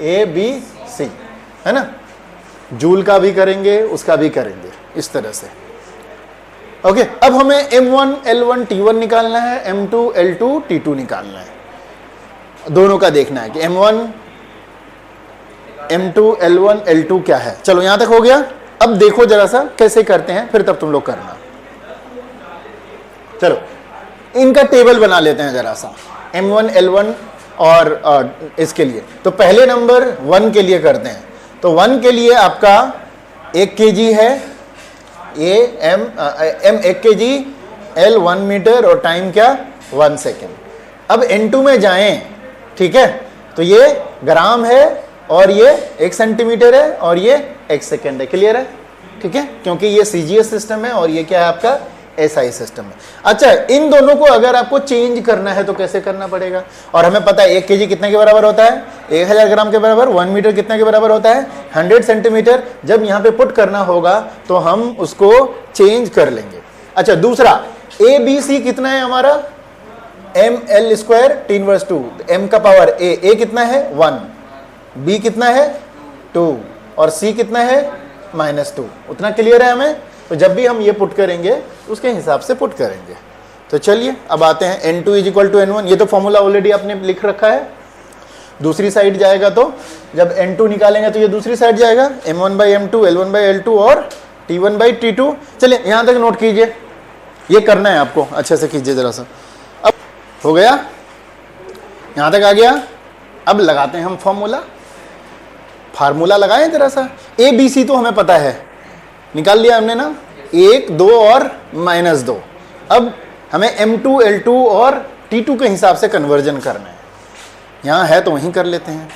A B C, है ना। जूल का भी करेंगे, उसका भी करेंगे, इस तरह से। ओके, अब हमें M1 L1 T1 निकालना है, M2 L2 T2 निकालना है, दोनों का देखना है कि M1 M2 L1 L2 क्या है। चलो यहां तक हो गया। अब देखो जरा सा कैसे करते हैं, फिर तब तुम लोग करना। चलो इनका टेबल बना लेते हैं जरा सा, M1 L1 और इसके लिए। तो पहले नंबर 1 के लिए करते हैं। तो 1 के लिए आपका 1 kg है, M 1 kg, L 1 मीटर और टाइम क्या, 1 सेकेंड। अब N2 में जाएं, ठीक है, तो ये ग्राम है और ये 1 सेंटीमीटर है और ये 1 सेकेंड है। क्लियर है, ठीक है, क्योंकि ये CGS सिस्टम है और ये क्या है आपका SI सिस्टम है। अच्छा, इन दोनों को अगर आपको चेंज करना है तो कैसे करना पड़ेगा, और हमें पता है 1 kg कितने के बराबर होता है, 1000 ग्राम के बराबर, 1 मीटर कितने के बराबर होता है, 100 सेंटीमीटर। जब यहाँ पे पुट करना होगा तो हम उसको चेंज कर लेंगे। अच्छा, दूसरा ABC कितना है हमारा, ML square T inverse 2, M का पावर A कितना है 1, B कितना है 2 और C कितना है -2। उतना क्लियर है हमें। तो जब भी हम ये पुट करेंगे उसके हिसाब से पुट करेंगे। तो चलिए अब आते हैं N2 is equal to N1। ये तो फॉर्मूला ऑलरेडी आपने लिख रखा है। दूसरी साइड जाएगा तो जब N2 निकालेंगे तो ये दूसरी साइड जाएगा, M1 by M2, L1 by L2 और T1 बाई T2। चलिए यहाँ तक नोट कीजिए, ये करना है आपको, अच्छे से कीजिए जरा सा। अब हो गया, यहाँ तक आ गया। अब लगाते हैं हम फार्मूला लगाएं जरा सा। ABC तो हमें पता है, निकाल लिया हमने ना, 1 2 और -2। अब हमें M2 L2 और T2 के हिसाब से कन्वर्जन करना है। यहाँ है तो वहीं कर लेते हैं।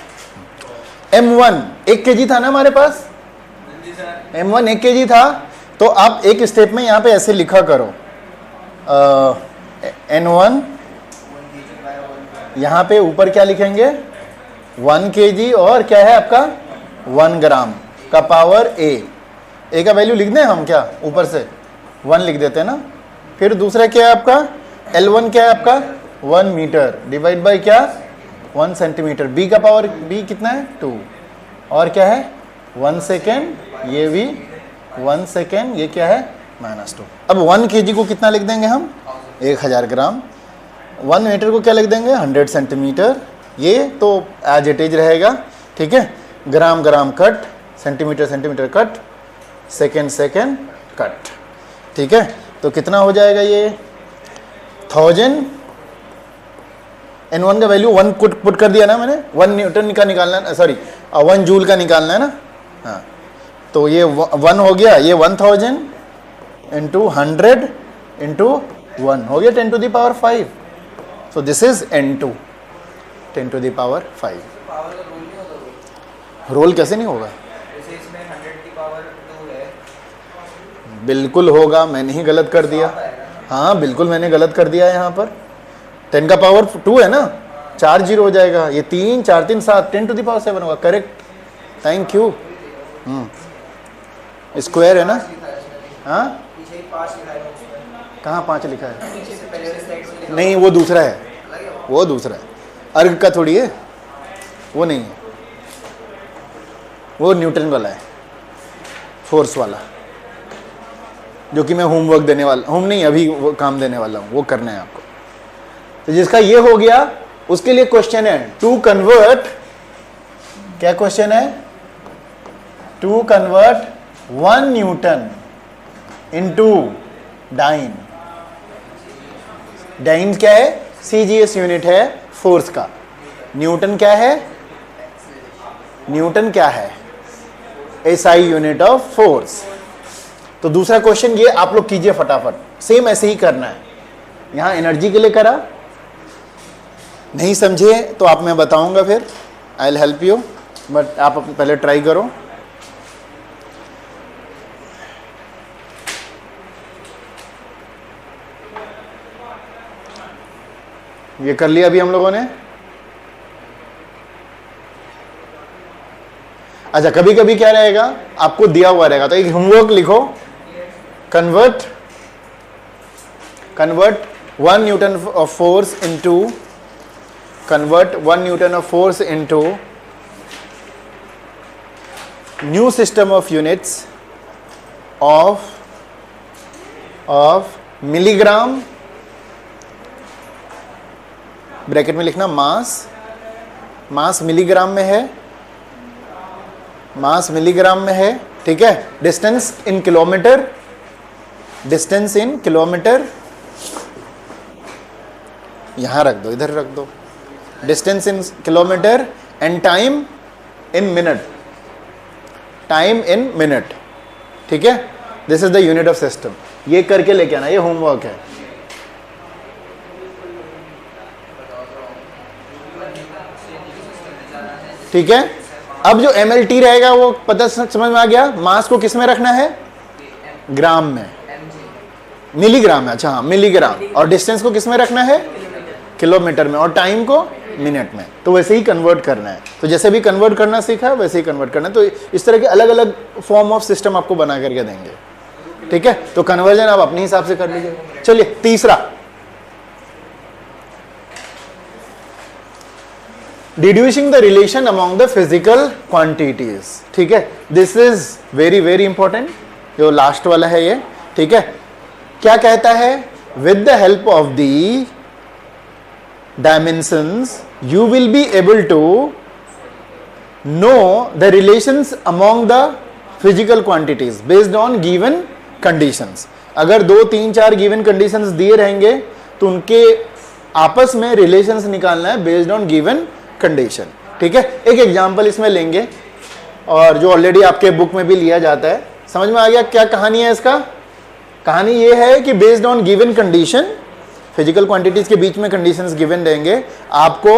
M1 1 kg था ना हमारे पास, M1 1 kg था, तो आप एक स्टेप में यहाँ पे ऐसे लिखा करो, N1, यहाँ पे ऊपर क्या लिखेंगे 1 kg और क्या है आपका 1 ग्राम का पावर A का वैल्यू लिख दें हम, क्या ऊपर से 1 लिख देते हैं ना। फिर दूसरा क्या है आपका L1 क्या है आपका 1 मीटर डिवाइड बाई क्या 1 सेंटीमीटर। B का पावर B कितना है 2 और क्या है 1 सेकेंड, ये भी 1 सेकेंड, ये क्या है -2। अब 1 kg को कितना लिख देंगे हम 1000 ग्राम, 1 मीटर को क्या लिख देंगे 100 सेंटीमीटर। ये तो एज इट इज रहेगा, ठीक है। Gram gram cut, centimetre centimetre cut, second second cut, ठीक है। तो कितना हो जाएगा ये 1000। N1 का वैल्यू 1 पुट कर दिया ना मैंने, 1 न्यूटन का निकालना, सॉरी 1 जूल का निकालना है ना। हाँ, तो ये 1 हो गया, ये 1000 इंटू 100 इंटू 1 हो गया 10 to the power 5। So this is N2 10 to the power 5। Role कैसे नहीं होगा, इसमें 100 की पावर 2 है। बिल्कुल होगा, मैंने ही गलत कर दिया। हाँ बिल्कुल मैंने गलत कर दिया है, यहाँ पर 10 का पावर 2 है ना, 4 0 हो जाएगा, ये 3 4 3 7 10 to the power 7 होगा, करेक्ट, थैंक यू। स्क्वायर है ना, हाँ पीछे ही 5 लिखा है उसमें। कहाँ 5 लिखा है? पीछे से पहले वाली स्लाइड में लिखा नहीं, वो दूसरा है, अलग है वो। वो दूसरा है, अर्ग का थोड़ी है, वो नहीं है, वो न्यूटन वाला है, फोर्स वाला, जो कि मैं होमवर्क देने वाला, होम नहीं अभी वो काम देने वाला हूँ, वो करना है आपको। तो जिसका ये हो गया उसके लिए क्वेश्चन है टू कन्वर्ट, क्या क्वेश्चन है? To convert 1 newton into dyne. Dyne क्या है? सीजीएस यूनिट है फोर्स का। न्यूटन क्या है? न्यूटन क्या है? SI unit of force. तो दूसरा क्वेश्चन ये आप लोग कीजिए फटाफट, सेम ऐसे ही करना है। यहां एनर्जी के लिए करा, नहीं समझे तो आप, मैं बताऊंगा फिर, I will help you, but आप पहले ट्राई करो। ये कर लिया अभी हम लोगों ने। अच्छा, कभी कभी क्या रहेगा, आपको दिया हुआ रहेगा तो एक होमवर्क लिखो, convert 1 Newton of force into, convert 1 Newton of force into new system of units of milligram, bracket में लिखना मास मिलीग्राम में है, मास मिलीग्राम में है, ठीक है। Distance in kilometre, distance in kilometre, यहां रख दो, इधर रख दो, distance in kilometre, and time in minute, time in minute, ठीक है। This is the unit of system. ये करके लेके आना, ये होमवर्क है। ठीक है। अब जो MLT रहेगा वो पता समझ में आ गया। मास को किस में रखना है? ग्राम में, मिलीग्राम में, अच्छा हाँ मिलीग्राम, और डिस्टेंस को किस में रखना है? किलोमीटर में, और टाइम को मिनट में। तो वैसे ही कन्वर्ट करना है। तो जैसे भी कन्वर्ट करना सीखा वैसे ही कन्वर्ट करना है। तो इस तरह के अलग अलग फॉर्म ऑफ सिस्टम आपको बना करके देंगे, ठीक है। तो कन्वर्जन आप अपने हिसाब से कर लीजिए। चलिए तीसरा, deducing the relation among the physical quantities, ठीक है। This is very very important, जो लास्ट वाला है ये, ठीक है। क्या कहता है? With the help of the dimensions you will be able to know the relations among the physical quantities based on given conditions। अगर 2 3 4 given conditions दिए रहेंगे तो उनके आपस में रिलेशंस निकालना है बेस्ड ऑन गिवन कंडीशन, ठीक है। एक एग्जांपल इसमें लेंगे, और जो ऑलरेडी आपके बुक में भी लिया जाता है। समझ में आ गया क्या कहानी है इसका? कहानी ये है कि based on given condition, physical quantities के बीच में कंडीशंस गिवन रहेंगे, आपको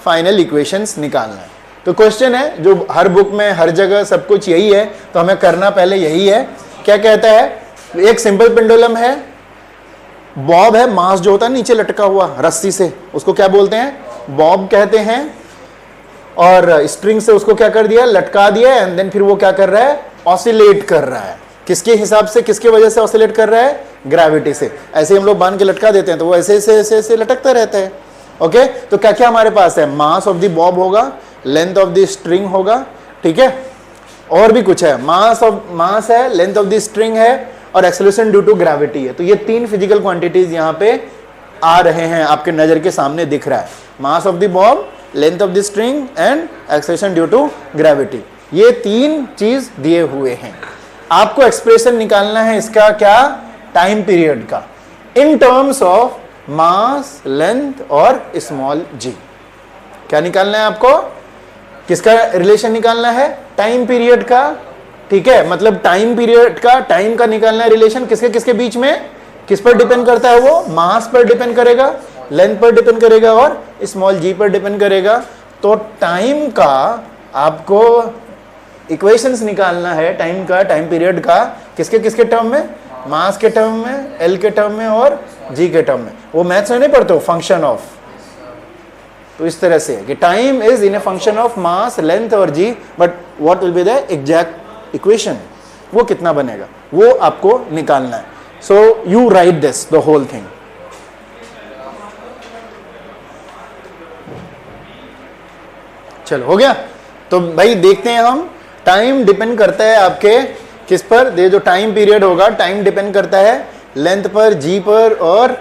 फाइनल इक्वेशंस निकालना है। तो क्वेश्चन है जो हर बुक में हर जगह सब कुछ यही है, तो हमें करना पहले यही है। क्या कहता है? एक सिंपल पेंडुलम है, बॉब है, मास जो होता है नीचे लटका हुआ रस्सी से, उसको क्या बोलते हैं? बॉब कहते हैं। और स्ट्रिंग से उसको क्या कर दिया? लटका दिया, एंड देन फिर वो क्या कर रहा है? ऑसिलेट कर रहा है। किसके हिसाब से, किसके वजह से ऑसिलेट कर रहा है? ग्रेविटी से। ऐसे हम लोग बांध के लटका देते हैं तो वो ऐसे ऐसे लटकता रहता है। ओके, तो क्या क्या हमारे पास है? मास ऑफ द बॉब होगा, लेंथ ऑफ द स्ट्रिंग होगा, ठीक है, और भी कुछ है। मास है, लेंथ ऑफ द स्ट्रिंग है, और एक्सेलरेशन ड्यू टू ग्रेविटी है। तो ये 3 फिजिकल क्वांटिटीज यहाँ पे आ रहे हैं, आपके नजर के सामने दिख रहा है। Mass of the bob, length of the string and acceleration due to gravity. ये 3 चीज दिए हुए हैं। आपको एक्सप्रेशन निकालना है इसका क्या? टाइम पीरियड का, in terms of mass, length और स्मॉल जी। क्या निकालना है आपको? किसका रिलेशन निकालना है? टाइम पीरियड का, ठीक है। मतलब टाइम पीरियड का, टाइम का निकालना है रिलेशन। किसके किसके बीच में? किस पर डिपेंड करता है वो? मास पर डिपेंड करेगा, लेंथ पर डिपेंड करेगा, और स्मॉल जी पर डिपेंड करेगा। तो टाइम का आपको इक्वेशंस निकालना है, टाइम का, टाइम पीरियड का, किसके किसके टर्म में? मास के टर्म में, एल के टर्म में, और जी के टर्म में। वो मैथ्स में नहीं पढ़ते हो, फंक्शन ऑफ। तो इस तरह से कि time is in a function of mass, length और G, but what will be the exact equation, वो कितना बनेगा वो आपको निकालना है। So you write this the whole thing. चलो हो गया. तो भाई देखते हैं हम, टाइम डिपेंड करता है आपके किस पर, ये जो टाइम पीरियड होगा टाइम डिपेंड करता है लेंथ पर, जी पर और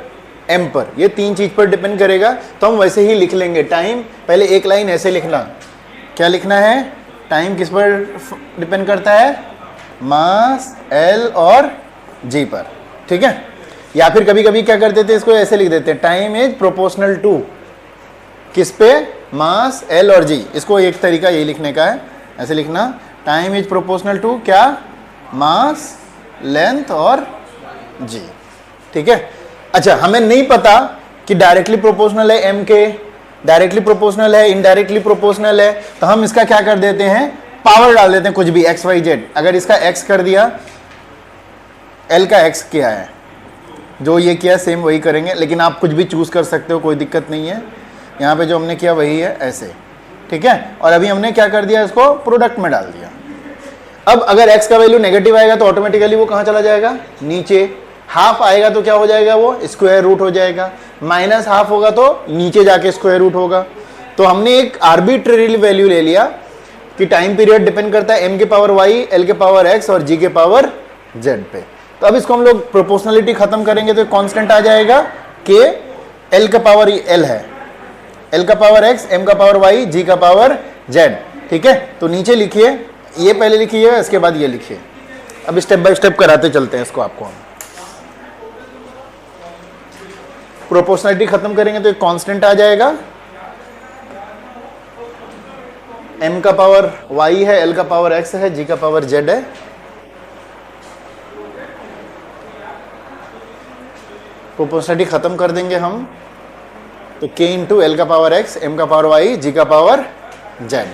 एम पर, ये तीन चीज पर डिपेंड करेगा. तो हम वैसे ही लिख लेंगे टाइम. पहले एक लाइन ऐसे लिखना, क्या लिखना है, टाइम किस पर डिपेंड करता है, मास एल और जी पर. ठीक है. या फिर कभी कभी क्या कर देते हैं, इसको ऐसे लिख देते हैं, टाइम इज प्रोपोर्शनल टू किस पे, मास एल और जी. इसको एक तरीका ये लिखने का है, ऐसे लिखना, टाइम इज प्रोपोर्शनल टू क्या, मास लेंथ और जी. ठीक है. अच्छा, हमें नहीं पता कि डायरेक्टली प्रोपोर्शनल है एम के, डायरेक्टली प्रोपोर्शनल है, इनडायरेक्टली प्रोपोर्शनल है, तो हम इसका क्या कर देते हैं, पावर डाल देते हैं कुछ भी, एक्स वाई जेड. अगर इसका एक्स कर दिया, एल का एक्स किया है, जो ये किया सेम वही करेंगे, लेकिन आप कुछ भी चूज कर सकते हो, कोई दिक्कत नहीं है. यहाँ पे जो हमने किया वही है, ऐसे. ठीक है. और अभी हमने क्या कर दिया, इसको प्रोडक्ट में डाल दिया. अब अगर x का वैल्यू नेगेटिव आएगा तो ऑटोमेटिकली वो कहाँ चला जाएगा, नीचे. हाफ आएगा तो क्या हो जाएगा, वो स्क्वायर रूट हो जाएगा. माइनस हाफ होगा तो नीचे जाके स्क्वायर रूट होगा. तो हमने एक आर्बिट्रेरी वैल्यू ले लिया कि टाइम पीरियड डिपेंड करता है m के पावर y, l के पावर x और g के पावर z पे. तो अब इसको हम लोग प्रोपोर्शनलिटी खत्म करेंगे तो कांस्टेंट आ जाएगा कि l का पावर l है, l का पावर x, m का पावर y, g का पावर z. ठीक है. तो नीचे लिखिए, ये पहले लिखिए, इसके बाद ये लिखिए. अब स्टेप बाय स्टेप कराते चलते हैं इसको आपको हम. प्रोपोर्शनलिटी खत्म करेंगे तो एक कांस्टेंट आ जाएगा, m का पावर y है, l का पावर x है, g का पावर z है. प्रोपोर्शनलिटी खत्म कर देंगे हम तो k इंटू एल का पावर x, m का पावर y, g का पावर z.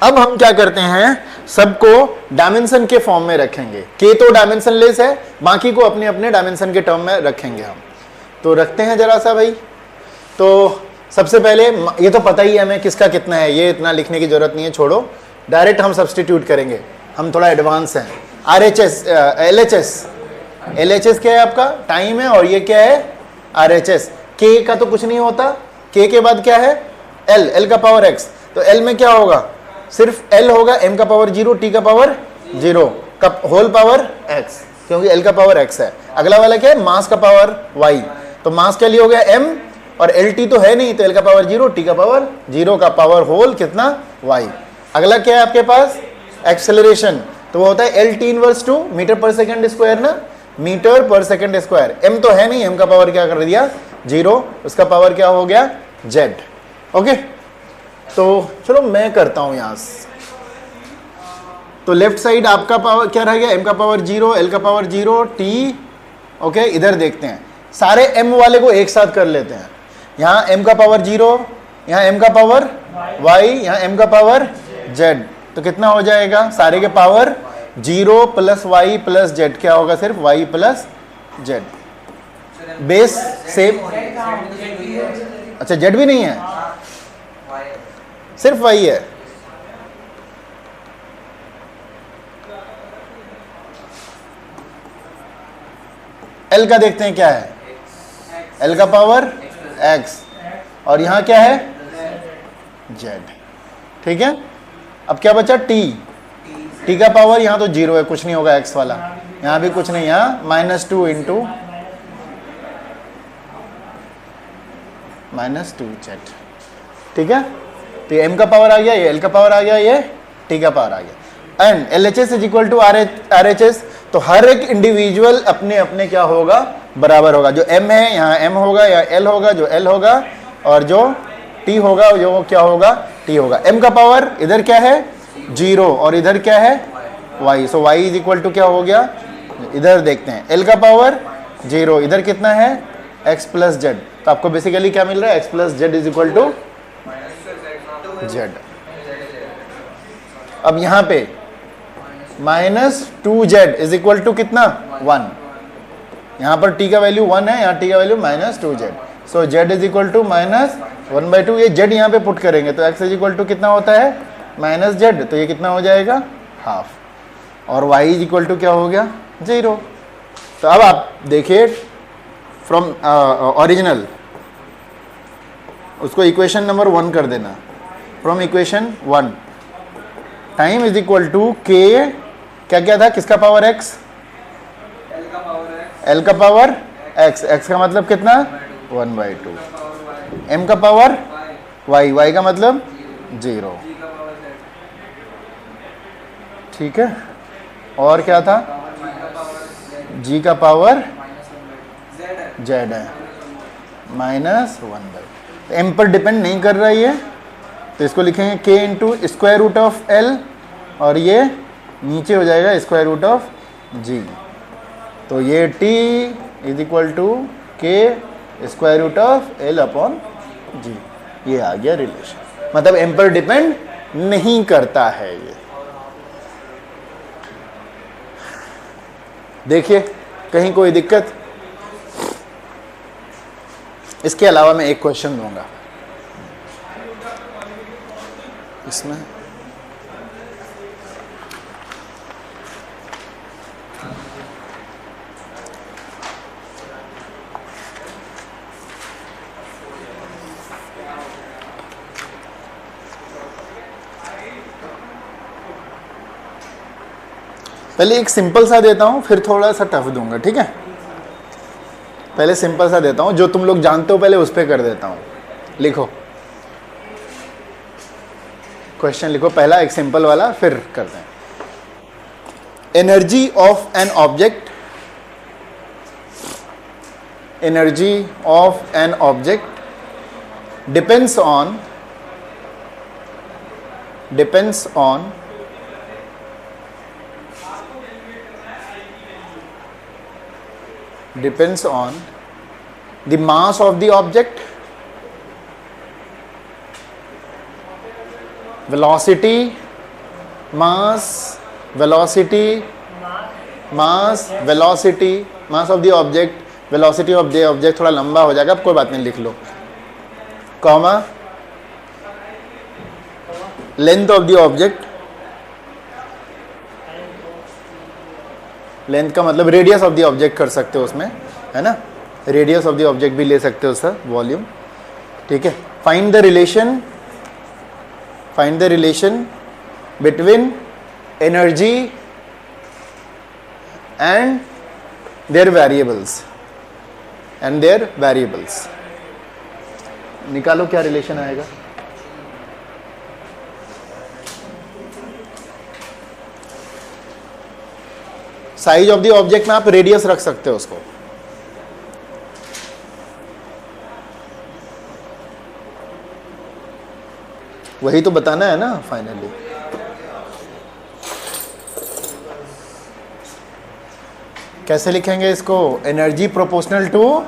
अब हम क्या करते हैं, सबको डायमेंशन के फॉर्म में रखेंगे. k तो डायमेंशनलेस है, बाकी को अपने अपने डायमेंशन के टर्म में रखेंगे हम. तो रखते हैं जरा सा भाई. तो सबसे पहले ये तो पता ही है हमें किसका कितना है, ये इतना लिखने की जरूरत नहीं है, छोड़ो, डायरेक्ट हम सब्सटीट्यूट करेंगे. हम थोड़ा एडवांस हैं. RHS, LHS, LHS क्या है आपका, टाइम है, और ये क्या है, RHS. k का तो कुछ नहीं होता, k के बाद क्या है, l, l का पावर x. तो l में क्या होगा, सिर्फ l होगा, m का पावर 0, t का पावर 0 का होल पावर x, क्योंकि l का पावर x है. अगला वाला क्या है, मास का पावर y. तो मास के लिए हो गया m, और lt तो है नहीं, तो l का पावर 0, t का पावर 0 का पावर होल कितना, y. अगला क्या है आपके पास, एक्सेलरेशन. तो वो होता है LT इनवर्स टू मीटर पर सेकंड स्क्वायर ना, मीटर पर सेकंड स्क्वायर. m तो है नहीं, m का पावर क्या कर दिया, 0, उसका पावर क्या हो गया, z. ओके. तो चलो मैं करता हूं यहां से. तो लेफ्ट साइड आपका पावर क्या रह गया, m का पावर 0, l का पावर 0, t. ओके. इधर देखते हैं, सारे m वाले को एक साथ कर लेते हैं. यहाँ m का पावर 0, यहाँ m का पावर y, यहाँ m का पावर z. तो कितना हो जाएगा, सारे के power 0 plus y plus z, क्या होगा, सिर्फ y plus z. Base same. अच्छा, z भी नहीं है, सिर्फ y है. l का देखते हैं क्या है, l का पावर x, और यहां क्या है, z. ठीक है. अब क्या बचा, t का पावर यहाँ तो 0 है, कुछ नहीं होगा x वाला, यहाँ भी कुछ नहीं, यहाँ -2 इंटू -2z. ठीक है. तो ये m का पावर आ गया, ये l का पावर आ गया, ये t का पावर आ गया. And LHS is equal to RHS. तो हर एक इंडिविजुअल अपने अपने क्या होगा, बराबर होगा. जो m है यहाँ m होगा, या l होगा, जो l होगा, और जो t होगा जो क्या होगा, t होगा. m का पावर इधर क्या है, 0, और इधर क्या है, y. So y is equal to क्या हो गया, इधर देखते हैं, l का पावर 0, इधर कितना है, x प्लस z. तो आपको बेसिकली क्या मिल रहा है, x plus z is equal to z. अब यहाँ पे -2z इज इक्वल टू कितना, 1. यहाँ पर t का वैल्यू 1 है, यहाँ t का value -2z. So z is equal to -1/2. ये z यहाँ पे पुट करेंगे तो x इज इक्वल टू कितना होता है, -z. तो ये कितना हो जाएगा, हाफ. और y इज इक्वल टू क्या हो गया 0। तो अब आप देखिए फ्रॉम ओरिजिनल उसको इक्वेशन नंबर 1 कर देना। From equation 1 time is equal to k क्या क्या था, किसका पावर x, एल का पावर है l का पावर x, x का मतलब कितना 1/2, पावर वाई m का पावर वाई y, y का मतलब 0। जी का पावर जेड ठीक है, और क्या था जी का पावर जेड g का पावर जेड है z है -1/, तो m पर डिपेंड नहीं कर रहा ये, तो इसको लिखेंगे k into square root of l, और ये नीचे हो जाएगा स्क्वायर रूट ऑफ g। तो ये t is equal to k square root of l upon g, ये आ गया रिलेशन। मतलब m पर डिपेंड नहीं करता है ये। देखिए कहीं कोई दिक्कत? इसके अलावा मैं एक क्वेश्चन दूंगा इसमें। पहले एक सिंपल सा देता हूं, फिर थोड़ा सा टफ दूंगा, ठीक है? पहले सिंपल सा देता हूं, जो तुम लोग जानते हो पहले उस पर कर देता हूं। लिखो क्वेश्चन, लिखो पहला एक सिंपल वाला, फिर करते हैं। Energy of an object, energy of an object depends on the mass of the object, velocity, mass of the object, velocity of the object, थोड़ा लंबा हो जाएगा, अब कोई बात नहीं, लिख लो, comma, length of the object, length का मतलब रेडियस ऑफ द ऑब्जेक्ट कर सकते हो उसमें, है ना? रेडियस ऑफ द ऑब्जेक्ट भी ले सकते हो सर, वॉल्यूम, ठीक है? Find the relation between energy and their variables, निकालो क्या रिलेशन आएगा। साइज ऑफ द ऑब्जेक्ट में आप रेडियस रख सकते हो उसको, वही तो बताना है ना फाइनली। कैसे लिखेंगे इसको? एनर्जी प्रोपोर्शनल टू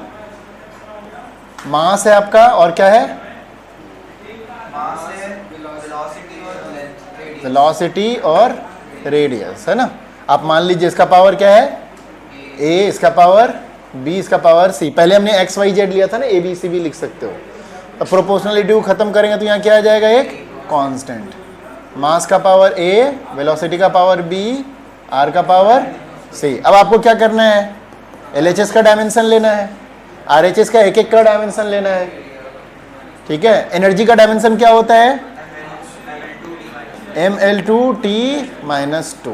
मास है आपका, और क्या है? मास है वेलोसिटी और लेंथ वेलोसिटी और रेडियस, है ना? आप मान लीजिए इसका पावर क्या है a, इसका पावर b, इसका पावर c। पहले हमने x y z लिया था ना, a b c भी लिख सकते हो। अब प्रोपोर्शनलिटी को खत्म करेंगे तो यहाँ क्या आ जाएगा, एक कांस्टेंट। मास का पावर a, वेलोसिटी का पावर b, r का पावर c। अब आपको क्या करना है, LHS का डायमेंशन लेना है, RHS का एक एक का डायमेंशन लेना है, ठीक है? एनर्जी का डायमेंशन क्या होता है, mL2T-2।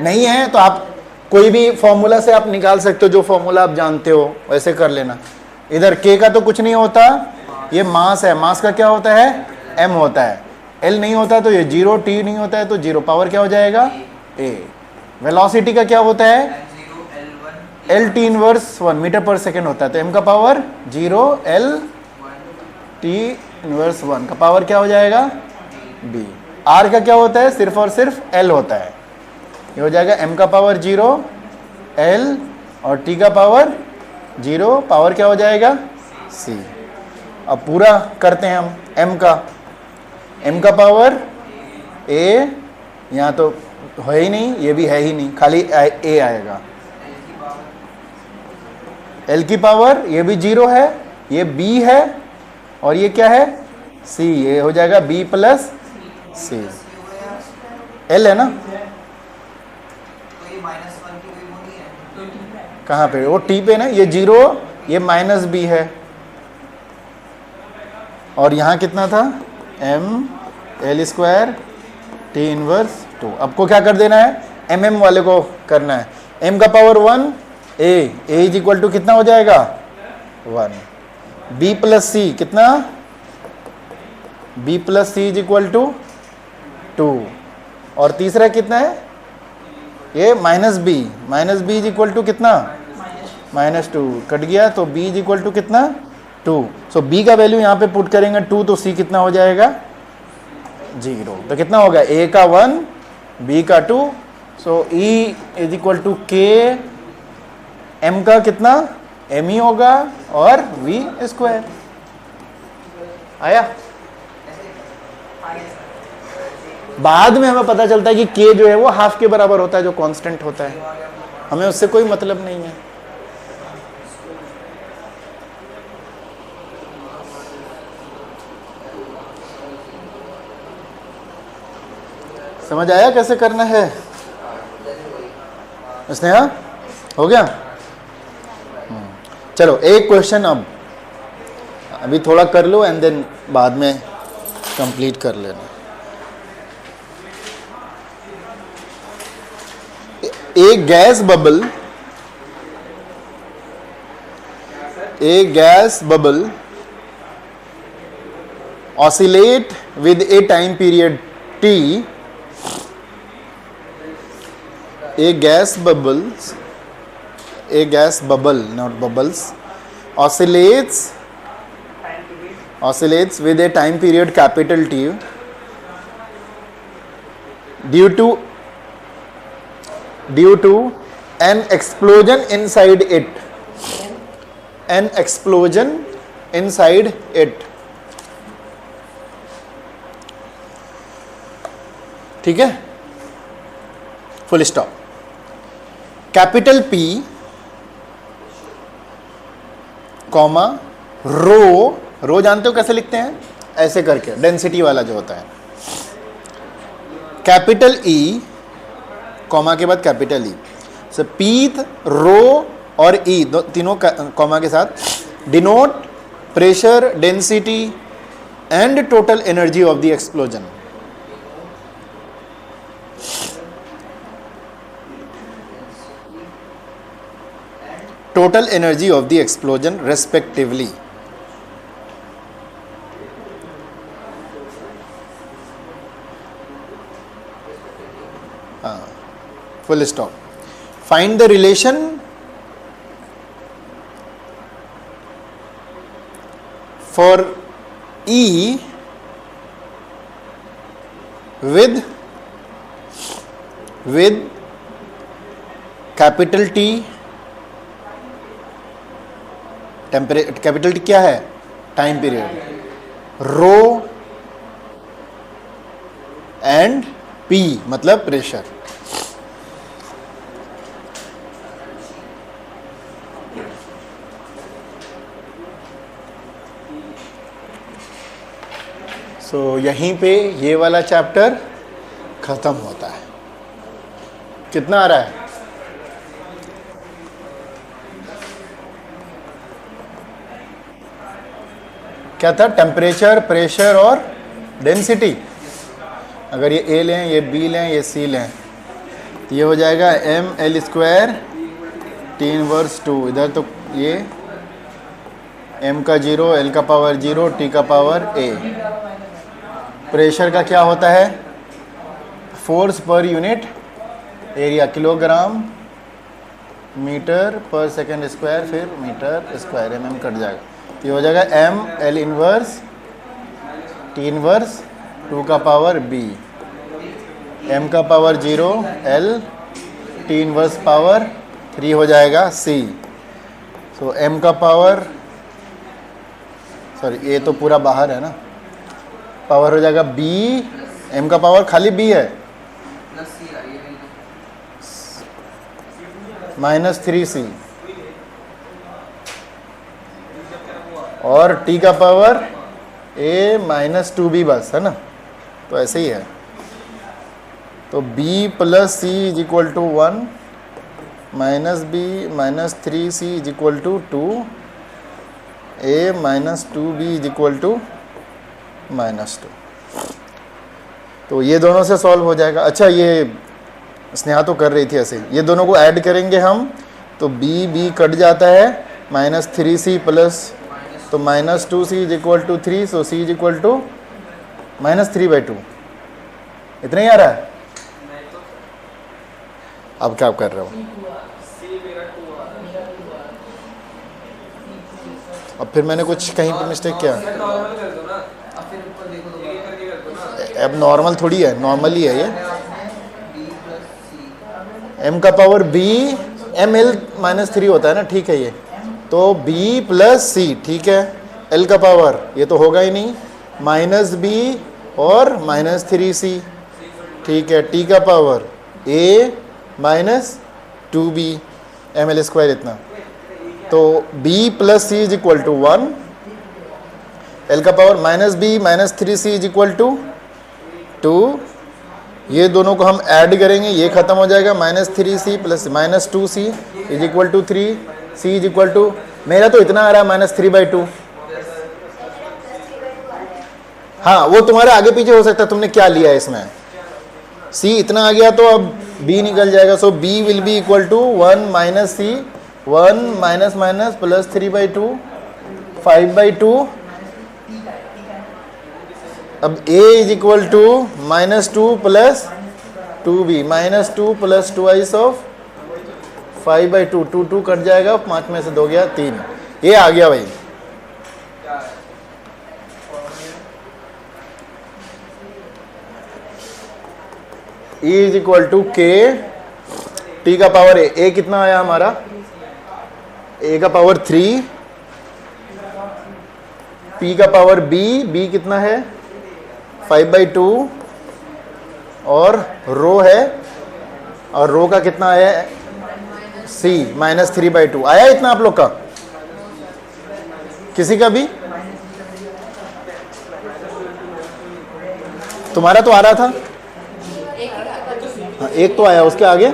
नहीं है तो आप कोई भी फॉर्मूला से आप निकाल सकते हो, जो फॉर्मूला आप जानते हो वैसे कर लेना। इधर k का तो कुछ नहीं होता, ये मास है, मास का क्या होता है, m होता है, l नहीं होता तो ये 0, t नहीं होता है तो 0, पावर क्या हो जाएगा a। वेलोसिटी का क्या होता है, L T inverse 1 metre per second होता है, तो m का पावर 0, L T इनवर्स 1 का पावर क्या हो जाएगा b। r का क्या होता है, सिर्फ और सिर्फ l होता है, ये हो जाएगा m का पावर 0, l और t का पावर 0, पावर क्या हो जाएगा c। अब पूरा करते हैं हम m का पावर a, यहाँ तो है ही नहीं, ये भी है ही नहीं, खाली a आएगा। l की पावर ये भी 0 है, ये b है, और ये क्या है c, ये हो जाएगा b प्लस c। l है ना, कहाँ पे, वो टी पे ना, ये 0, ये माइनस बी है, और यहाँ कितना था, m l square t inverse 2। आपको क्या कर देना है, एम एम वाले को करना है। m का power 1, a is equal to कितना हो जाएगा 1, b प्लस सी कितना, b plus c is equal to 2, और तीसरा कितना है ये minus b is equal to कितना, -2 कट गया, तो b इज इक्वल टू कितना 2। सो b का वैल्यू यहाँ पे पुट करेंगे 2, तो c कितना हो जाएगा 0। तो कितना होगा, a का 1, b का 2, so e is equal to k, m का कितना m ही होगा, और v स्क्वायर। आया, बाद में हमें पता चलता है कि k जो है वो हाफ के बराबर होता है, जो कांस्टेंट होता है, हमें उससे कोई मतलब नहीं है। समझ आया कैसे करना है स्नेहा, हो गया। चलो एक क्वेश्चन अब अभी थोड़ा कर लो, एंड देन बाद में कंप्लीट कर लेना। एक gas bubble oscillate with A time period t, a gas bubble not bubbles oscillates with a time period capital T due to an explosion inside it, ठीक है, full stop. Capital P comma rho जानते हो कैसे लिखते हैं, ऐसे करके, density वाला जो होता है। कैपिटल E कॉमा के बाद कैपिटल E, सो पीथ, रो और E तीनों कॉमा के साथ denote pressure, density and total energy of the explosion. Total energy of the explosion respectively. हाँ, full stop. Find the relation for E with capital T, capital T क्या है, time period, rho and P मतलब pressure. So यहीं पे ये वाला chapter खत्म होता है। कितना आ रहा है, क्या था, टेम्परेचर, प्रेशर और डेंसिटी। अगर ये A लें, ये B लें, ये C लें, तो ये हो जाएगा ml स्क्वायर T इनवर्स 2। इधर तो ये m का 0, l का पावर 0, t का पावर a। प्रेशर का क्या होता है, force per unit area, kilogram metre per second square, फिर मीटर स्क्वायर, mm कट जाएगा, तो ये हो जाएगा m l inverse t inverse 2 का पावर b, m का power 0, l t inverse power 3 हो जाएगा c। सो m का पावर, सॉरी ये तो पूरा बाहर है ना, पावर हो जाएगा b, m का पावर खाली b है -3c, और t का पावर a -2b बस है ना, तो ऐसे ही है। तो b plus c is equal to 1 minus b minus 3c is equal to 2a minus 2b is equal to -2। तो ये दोनों से सॉल्व हो जाएगा। अच्छा, ये स्नेहा तो कर रही थी ऐसे, ये दोनों को ऐड करेंगे हम तो b कट जाता है, -3c प्लस तो -2c is equal to 3, so c is equal to -3/2। इतना ही आ रहा है। अब क्या कर रहे हो? अब फिर मैंने कुछ कहीं पर मिस्टेक किया? नॉर्मल कर दो ना, अब फिर ऊपर देखो तो एक करके कर दो ना। अब नॉर्मल थोड़ी है, नॉर्मल ही है ये। B plus C m का पावर b, ml -3 होता है ना, ठीक है ये। तो b प्लस c, ठीक है। l का पावर ये तो होगा ही नहीं, -b और -3c, ठीक है। t का power a minus 2b ml² इतना। तो b plus c is equal to 1, l का power -b -3c is equal to 2। ये दोनों को हम ऐड करेंगे, ये खत्म हो जाएगा, -3c plus -2c is equal to 3, c is equal to, मेरा तो इतना आ रहा है -3/2। हाँ, वो तुम्हारे आगे पीछे हो सकता है, तुमने क्या लिया है इसमें। c इतना आ गया तो अब b निकल जाएगा, so b will be equal to 1 minus c, 1 minus minus plus 3/2, 5/2। अब a is equal to -2 plus 2b, -2 plus 2i of 5/2, 2 कट जाएगा, 5 में से 2 गया 3। ये आ गया भाई। E is equal to k, t का पावर a कितना आया हमारा, a का पावर 3, p का पावर b कितना है 5/2, और रो है, और रो का कितना आया है c -3/2 आया। इतना आप लोग का, किसी का भी? तुम्हारा तो आ रहा था, हाँ, एक तो आया, उसके आगे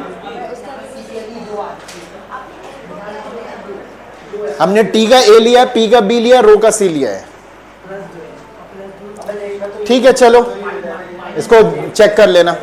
हमने t का a लिया, p का b लिया, रो का c लिया है। ठीक है, चलो इसको चेक कर लेना।